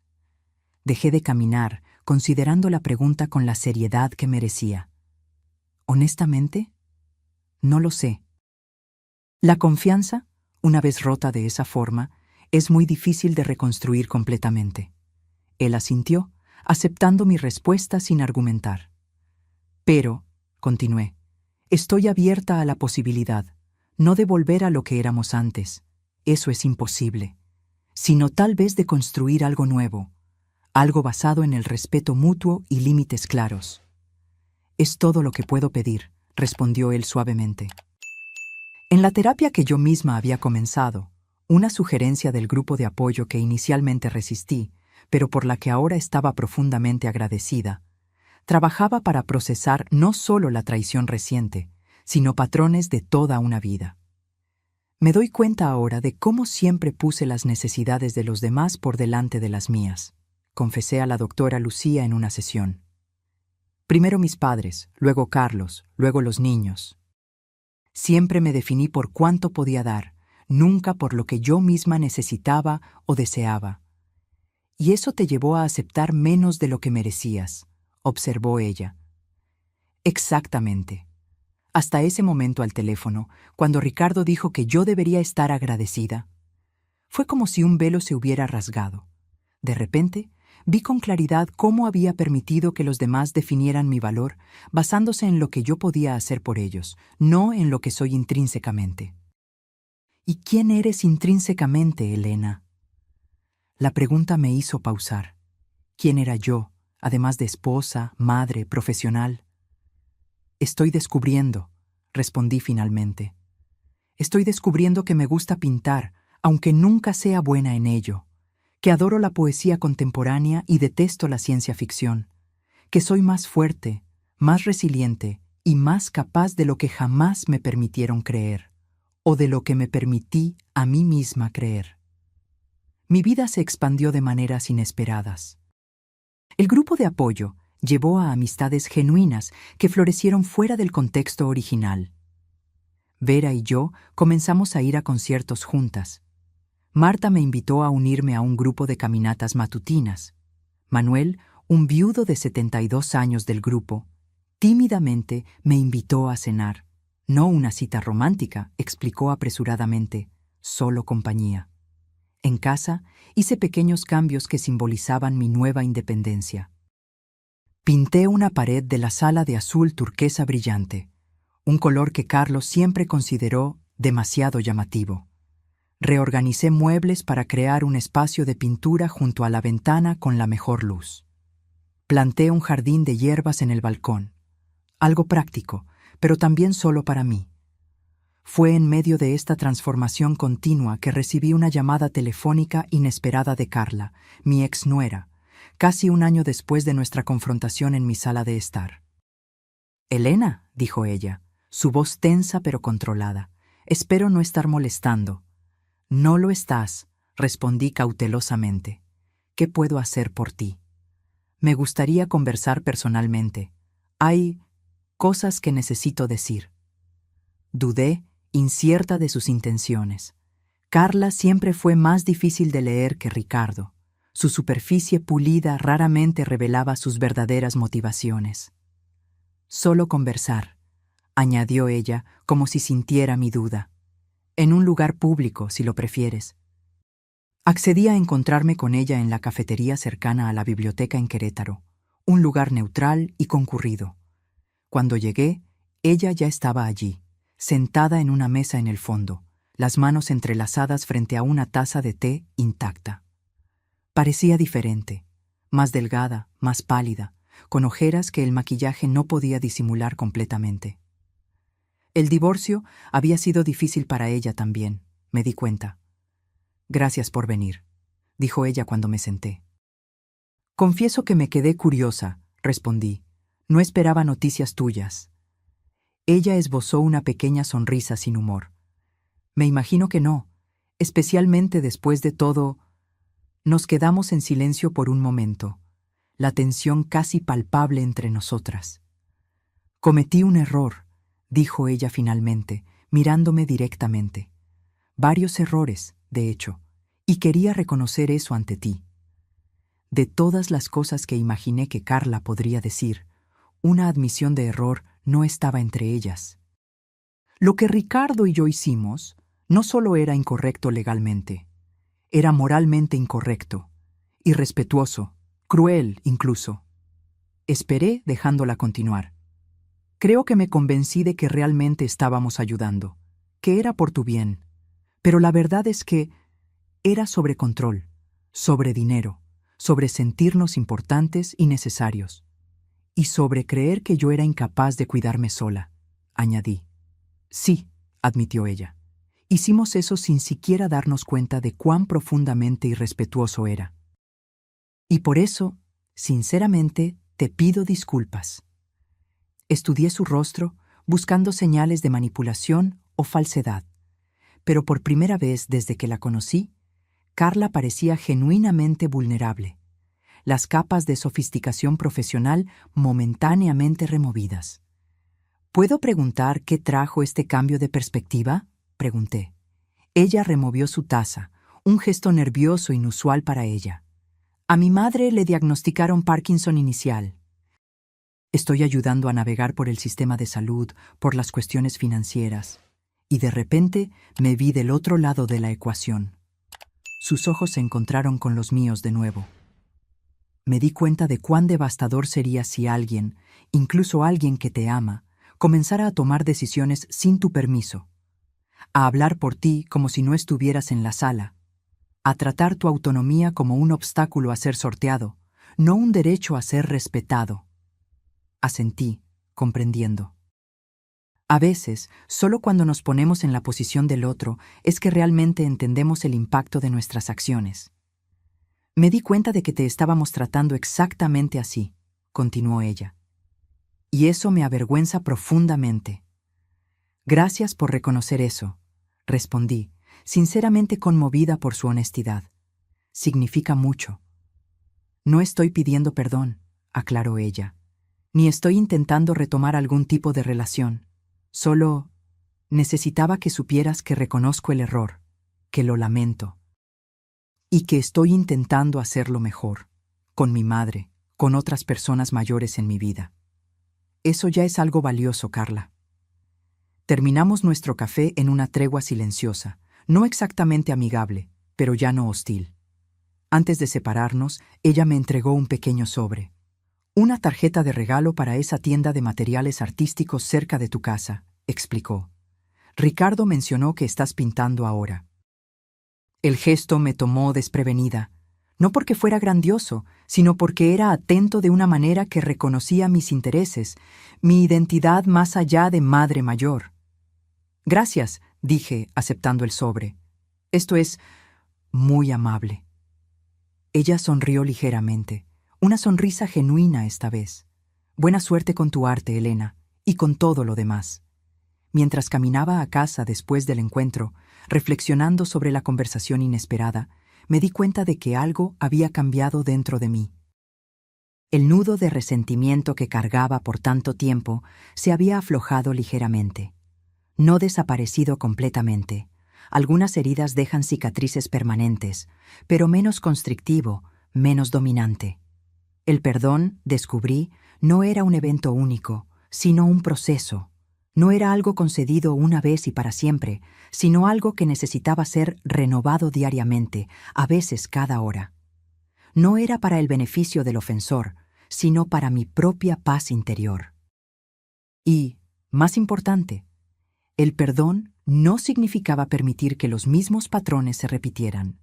Dejé de caminar, considerando la pregunta con la seriedad que merecía. Honestamente, no lo sé. La confianza, una vez rota de esa forma, es muy difícil de reconstruir completamente. Él asintió, aceptando mi respuesta sin argumentar. Pero, continué, estoy abierta a la posibilidad, no de volver a lo que éramos antes, eso es imposible, sino tal vez de construir algo nuevo, algo basado en el respeto mutuo y límites claros. Es todo lo que puedo pedir, respondió él suavemente. En la terapia que yo misma había comenzado, una sugerencia del grupo de apoyo que inicialmente resistí, pero por la que ahora estaba profundamente agradecida, trabajaba para procesar no solo la traición reciente, sino patrones de toda una vida. Me doy cuenta ahora de cómo siempre puse las necesidades de los demás por delante de las mías, confesé a la doctora Lucía en una sesión. Primero mis padres, luego Carlos, luego los niños. Siempre me definí por cuánto podía dar, nunca por lo que yo misma necesitaba o deseaba. Y eso te llevó a aceptar menos de lo que merecías, observó ella. Exactamente. Hasta ese momento al teléfono, cuando Ricardo dijo que yo debería estar agradecida, fue como si un velo se hubiera rasgado. De repente, vi con claridad cómo había permitido que los demás definieran mi valor basándose en lo que yo podía hacer por ellos, no en lo que soy intrínsecamente. ¿Y quién eres intrínsecamente, Elena? La pregunta me hizo pausar. ¿Quién era yo, además de esposa, madre, profesional? Estoy descubriendo, respondí finalmente. Estoy descubriendo que me gusta pintar, aunque nunca sea buena en ello, que adoro la poesía contemporánea y detesto la ciencia ficción, que soy más fuerte, más resiliente y más capaz de lo que jamás me permitieron creer, o de lo que me permití a mí misma creer. Mi vida se expandió de maneras inesperadas. El grupo de apoyo llevó a amistades genuinas que florecieron fuera del contexto original. Vera y yo comenzamos a ir a conciertos juntas. Marta me invitó a unirme a un grupo de caminatas matutinas. Manuel, un viudo de 72 años del grupo, tímidamente me invitó a cenar. No una cita romántica, explicó apresuradamente, solo compañía. En casa hice pequeños cambios que simbolizaban mi nueva independencia. Pinté una pared de la sala de azul turquesa brillante, un color que Carlos siempre consideró demasiado llamativo. Reorganicé muebles para crear un espacio de pintura junto a la ventana con la mejor luz. Planté un jardín de hierbas en el balcón, algo práctico, pero también solo para mí. Fue en medio de esta transformación continua que recibí una llamada telefónica inesperada de Carla, mi exnuera, casi un año después de nuestra confrontación en mi sala de estar. «Elena», dijo ella, su voz tensa pero controlada, «espero no estar molestando». «No lo estás», respondí cautelosamente. «¿Qué puedo hacer por ti?» «Me gustaría conversar personalmente. Hay cosas que necesito decir». Dudé, incierta de sus intenciones. Carla siempre fue más difícil de leer que Ricardo. Su superficie pulida raramente revelaba sus verdaderas motivaciones. «Solo conversar», añadió ella, como si sintiera mi duda. «En un lugar público, si lo prefieres». Accedí a encontrarme con ella en la cafetería cercana a la biblioteca en Querétaro, un lugar neutral y concurrido. Cuando llegué, ella ya estaba allí, sentada en una mesa en el fondo, las manos entrelazadas frente a una taza de té intacta. Parecía diferente, más delgada, más pálida, con ojeras que el maquillaje no podía disimular completamente. El divorcio había sido difícil para ella también, me di cuenta. «Gracias por venir», dijo ella cuando me senté. «Confieso que me quedé curiosa», respondí. «No esperaba noticias tuyas». Ella esbozó una pequeña sonrisa sin humor. «Me imagino que no, especialmente después de todo». Nos quedamos en silencio por un momento, la tensión casi palpable entre nosotras. «Cometí un error», dijo ella finalmente, mirándome directamente. «Varios errores, de hecho, y quería reconocer eso ante ti». De todas las cosas que imaginé que Carla podría decir, una admisión de error no estaba entre ellas. Lo que Ricardo y yo hicimos no solo era incorrecto legalmente, era moralmente incorrecto, irrespetuoso, cruel incluso. Esperé dejándola continuar. «Creo que me convencí de que realmente estábamos ayudando, que era por tu bien, pero la verdad es que era sobre control, sobre dinero, sobre sentirnos importantes y necesarios, y sobre creer que yo era incapaz de cuidarme sola», añadí. «Sí», admitió ella. «Hicimos eso sin siquiera darnos cuenta de cuán profundamente irrespetuoso era. Y por eso, sinceramente, te pido disculpas». Estudié su rostro, buscando señales de manipulación o falsedad. Pero por primera vez desde que la conocí, Carla parecía genuinamente vulnerable, las capas de sofisticación profesional momentáneamente removidas. «¿Puedo preguntar qué trajo este cambio de perspectiva?», pregunté. Ella removió su taza, un gesto nervioso inusual para ella. «A mi madre le diagnosticaron Parkinson inicial. Estoy ayudando a navegar por el sistema de salud, por las cuestiones financieras». Y de repente me vi del otro lado de la ecuación. Sus ojos se encontraron con los míos de nuevo. Me di cuenta de cuán devastador sería si alguien, incluso alguien que te ama, comenzara a tomar decisiones sin tu permiso, a hablar por ti como si no estuvieras en la sala, a tratar tu autonomía como un obstáculo a ser sorteado, no un derecho a ser respetado. Asentí, comprendiendo. A veces, solo cuando nos ponemos en la posición del otro es que realmente entendemos el impacto de nuestras acciones. «Me di cuenta de que te estábamos tratando exactamente así», continuó ella. «Y eso me avergüenza profundamente». «Gracias por reconocer eso», respondí, sinceramente conmovida por su honestidad. significa mucho. No estoy pidiendo perdón, aclaró ella, ni estoy intentando retomar algún tipo de relación. Solo necesitaba que supieras que reconozco el error, que lo lamento, y que estoy intentando hacerlo mejor, con mi madre, con otras personas mayores en mi vida. Eso ya es algo valioso, Carla. Terminamos nuestro café en una tregua silenciosa, no exactamente amigable, pero ya no hostil. Antes de separarnos, ella me entregó un pequeño sobre. Una tarjeta de regalo para esa tienda de materiales artísticos cerca de tu casa, explicó. Ricardo mencionó que estás pintando ahora. El gesto me tomó desprevenida, no porque fuera grandioso, sino porque era atento de una manera que reconocía mis intereses, mi identidad más allá de madre mayor. Gracias, dije, aceptando el sobre. Esto es muy amable. Ella sonrió ligeramente, una sonrisa genuina esta vez. Buena suerte con tu arte, Elena, y con todo lo demás. Mientras caminaba a casa después del encuentro, reflexionando sobre la conversación inesperada, me di cuenta de que algo había cambiado dentro de mí. El nudo de resentimiento que cargaba por tanto tiempo se había aflojado ligeramente. No desaparecido completamente. Algunas heridas dejan cicatrices permanentes, pero menos constrictivo, menos dominante. El perdón, descubrí, no era un evento único, sino un proceso. No era algo concedido una vez y para siempre, sino algo que necesitaba ser renovado diariamente, a veces cada hora. No era para el beneficio del ofensor, sino para mi propia paz interior. Y, más importante, el perdón no significaba permitir que los mismos patrones se repitieran.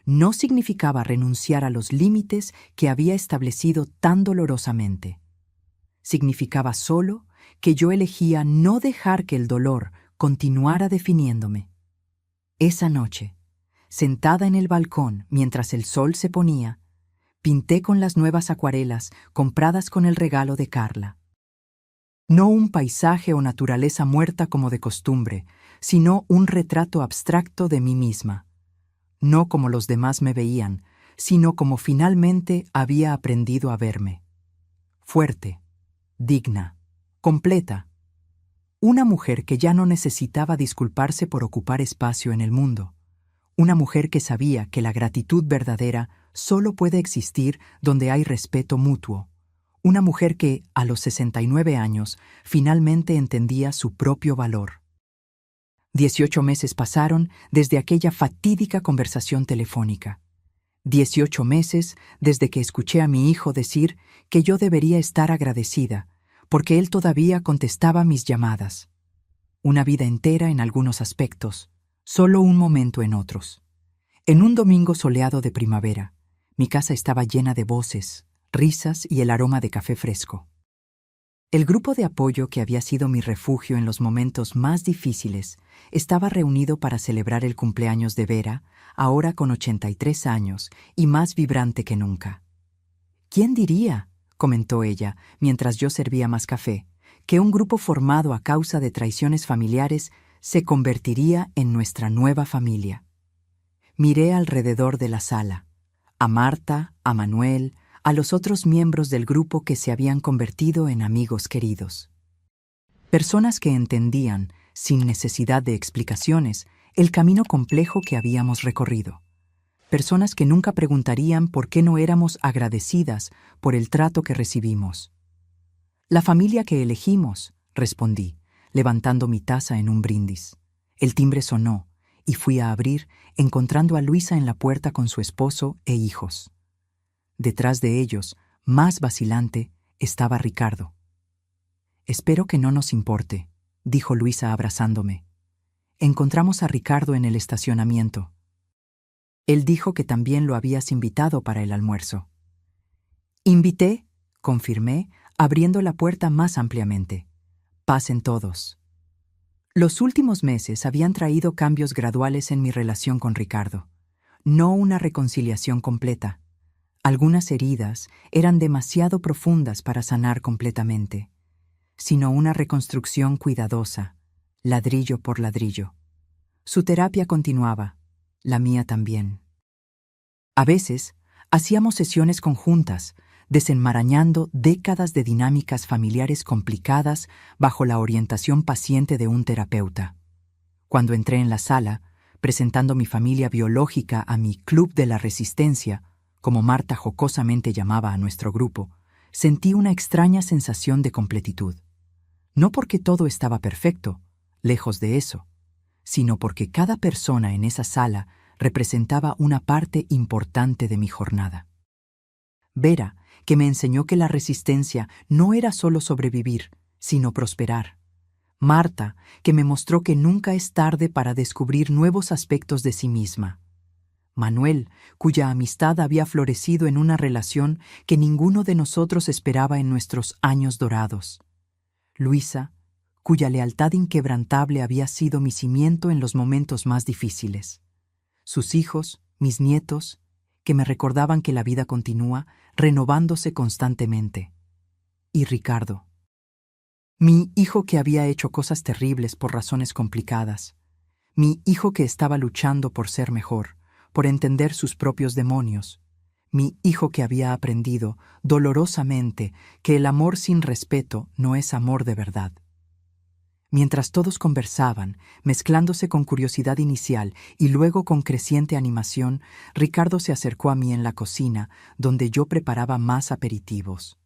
No significaba renunciar a los límites que había establecido tan dolorosamente. Significaba solo que yo elegía no dejar que el dolor continuara definiéndome. Esa noche, sentada en el balcón mientras el sol se ponía, pinté con las nuevas acuarelas compradas con el regalo de Carla. No un paisaje o naturaleza muerta como de costumbre, sino un retrato abstracto de mí misma. No como los demás me veían, sino como finalmente había aprendido a verme. Fuerte, digna, completa. Una mujer que ya no necesitaba disculparse por ocupar espacio en el mundo. Una mujer que sabía que la gratitud verdadera solo puede existir donde hay respeto mutuo. Una mujer que, a los 69 años, finalmente entendía su propio valor. 18 meses pasaron desde aquella fatídica conversación telefónica. 18 meses desde que escuché a mi hijo decir que yo debería estar agradecida, porque él todavía contestaba mis llamadas. Una vida entera en algunos aspectos, solo un momento en otros. En un domingo soleado de primavera, mi casa estaba llena de voces, risas y el aroma de café fresco. El grupo de apoyo que había sido mi refugio en los momentos más difíciles estaba reunido para celebrar el cumpleaños de Vera, ahora con 83 años y más vibrante que nunca. ¿Quién diría?, comentó ella, mientras yo servía más café, que un grupo formado a causa de traiciones familiares se convertiría en nuestra nueva familia. Miré alrededor de la sala, a Marta, a Manuel, a los otros miembros del grupo que se habían convertido en amigos queridos. Personas que entendían, sin necesidad de explicaciones, el camino complejo que habíamos recorrido. Personas que nunca preguntarían por qué no éramos agradecidas por el trato que recibimos. La familia que elegimos, respondí, levantando mi taza en un brindis. El timbre sonó, y fui a abrir, encontrando a Luisa en la puerta con su esposo e hijos. Detrás de ellos, más vacilante, estaba Ricardo. «Espero que no nos importe», dijo Luisa abrazándome. «Encontramos a Ricardo en el estacionamiento. Él dijo que también lo habías invitado para el almuerzo». «Invité», confirmé, abriendo la puerta más ampliamente. «Pasen todos». Los últimos meses habían traído cambios graduales en mi relación con Ricardo. No una reconciliación completa. Algunas heridas eran demasiado profundas para sanar completamente, sino una reconstrucción cuidadosa, ladrillo por ladrillo. Su terapia continuaba, la mía también. A veces, hacíamos sesiones conjuntas, desenmarañando décadas de dinámicas familiares complicadas bajo la orientación paciente de un terapeuta. Cuando entré en la sala, presentando mi familia biológica a mi Club de la Resistencia, como Marta jocosamente llamaba a nuestro grupo, sentí una extraña sensación de completitud. No porque todo estaba perfecto, lejos de eso, sino porque cada persona en esa sala representaba una parte importante de mi jornada. Vera, que me enseñó que la resistencia no era solo sobrevivir, sino prosperar. Marta, que me mostró que nunca es tarde para descubrir nuevos aspectos de sí misma. Manuel, cuya amistad había florecido en una relación que ninguno de nosotros esperaba en nuestros años dorados. Luisa, cuya lealtad inquebrantable había sido mi cimiento en los momentos más difíciles. Sus hijos, mis nietos, que me recordaban que la vida continúa, renovándose constantemente. Y Ricardo, mi hijo que había hecho cosas terribles por razones complicadas. Mi hijo que estaba luchando por ser mejor, por entender sus propios demonios. Mi hijo que había aprendido, dolorosamente, que el amor sin respeto no es amor de verdad. Mientras todos conversaban, mezclándose con curiosidad inicial y luego con creciente animación, Ricardo se acercó a mí en la cocina, donde yo preparaba más aperitivos.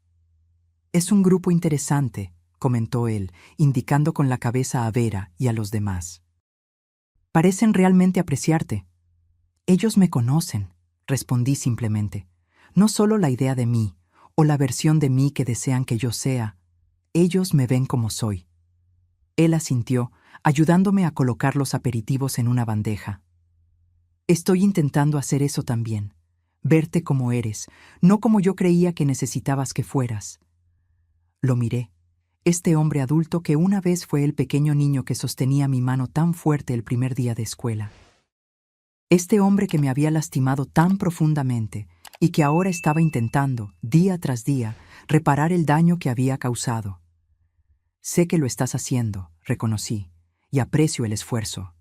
«Es un grupo interesante», comentó él, indicando con la cabeza a Vera y a los demás. «Parecen realmente apreciarte». «Ellos me conocen», respondí simplemente. «No solo la idea de mí, o la versión de mí que desean que yo sea. Ellos me ven como soy». Él asintió, ayudándome a colocar los aperitivos en una bandeja. «Estoy intentando hacer eso también, verte como eres, no como yo creía que necesitabas que fueras». Lo miré. Este hombre adulto que una vez fue el pequeño niño que sostenía mi mano tan fuerte el primer día de escuela. Este hombre que me había lastimado tan profundamente y que ahora estaba intentando, día tras día, reparar el daño que había causado. «Sé que lo estás haciendo», reconocí, «y aprecio el esfuerzo».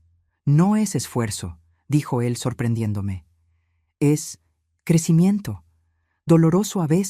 «No es esfuerzo», dijo él sorprendiéndome. «Es crecimiento, doloroso a veces».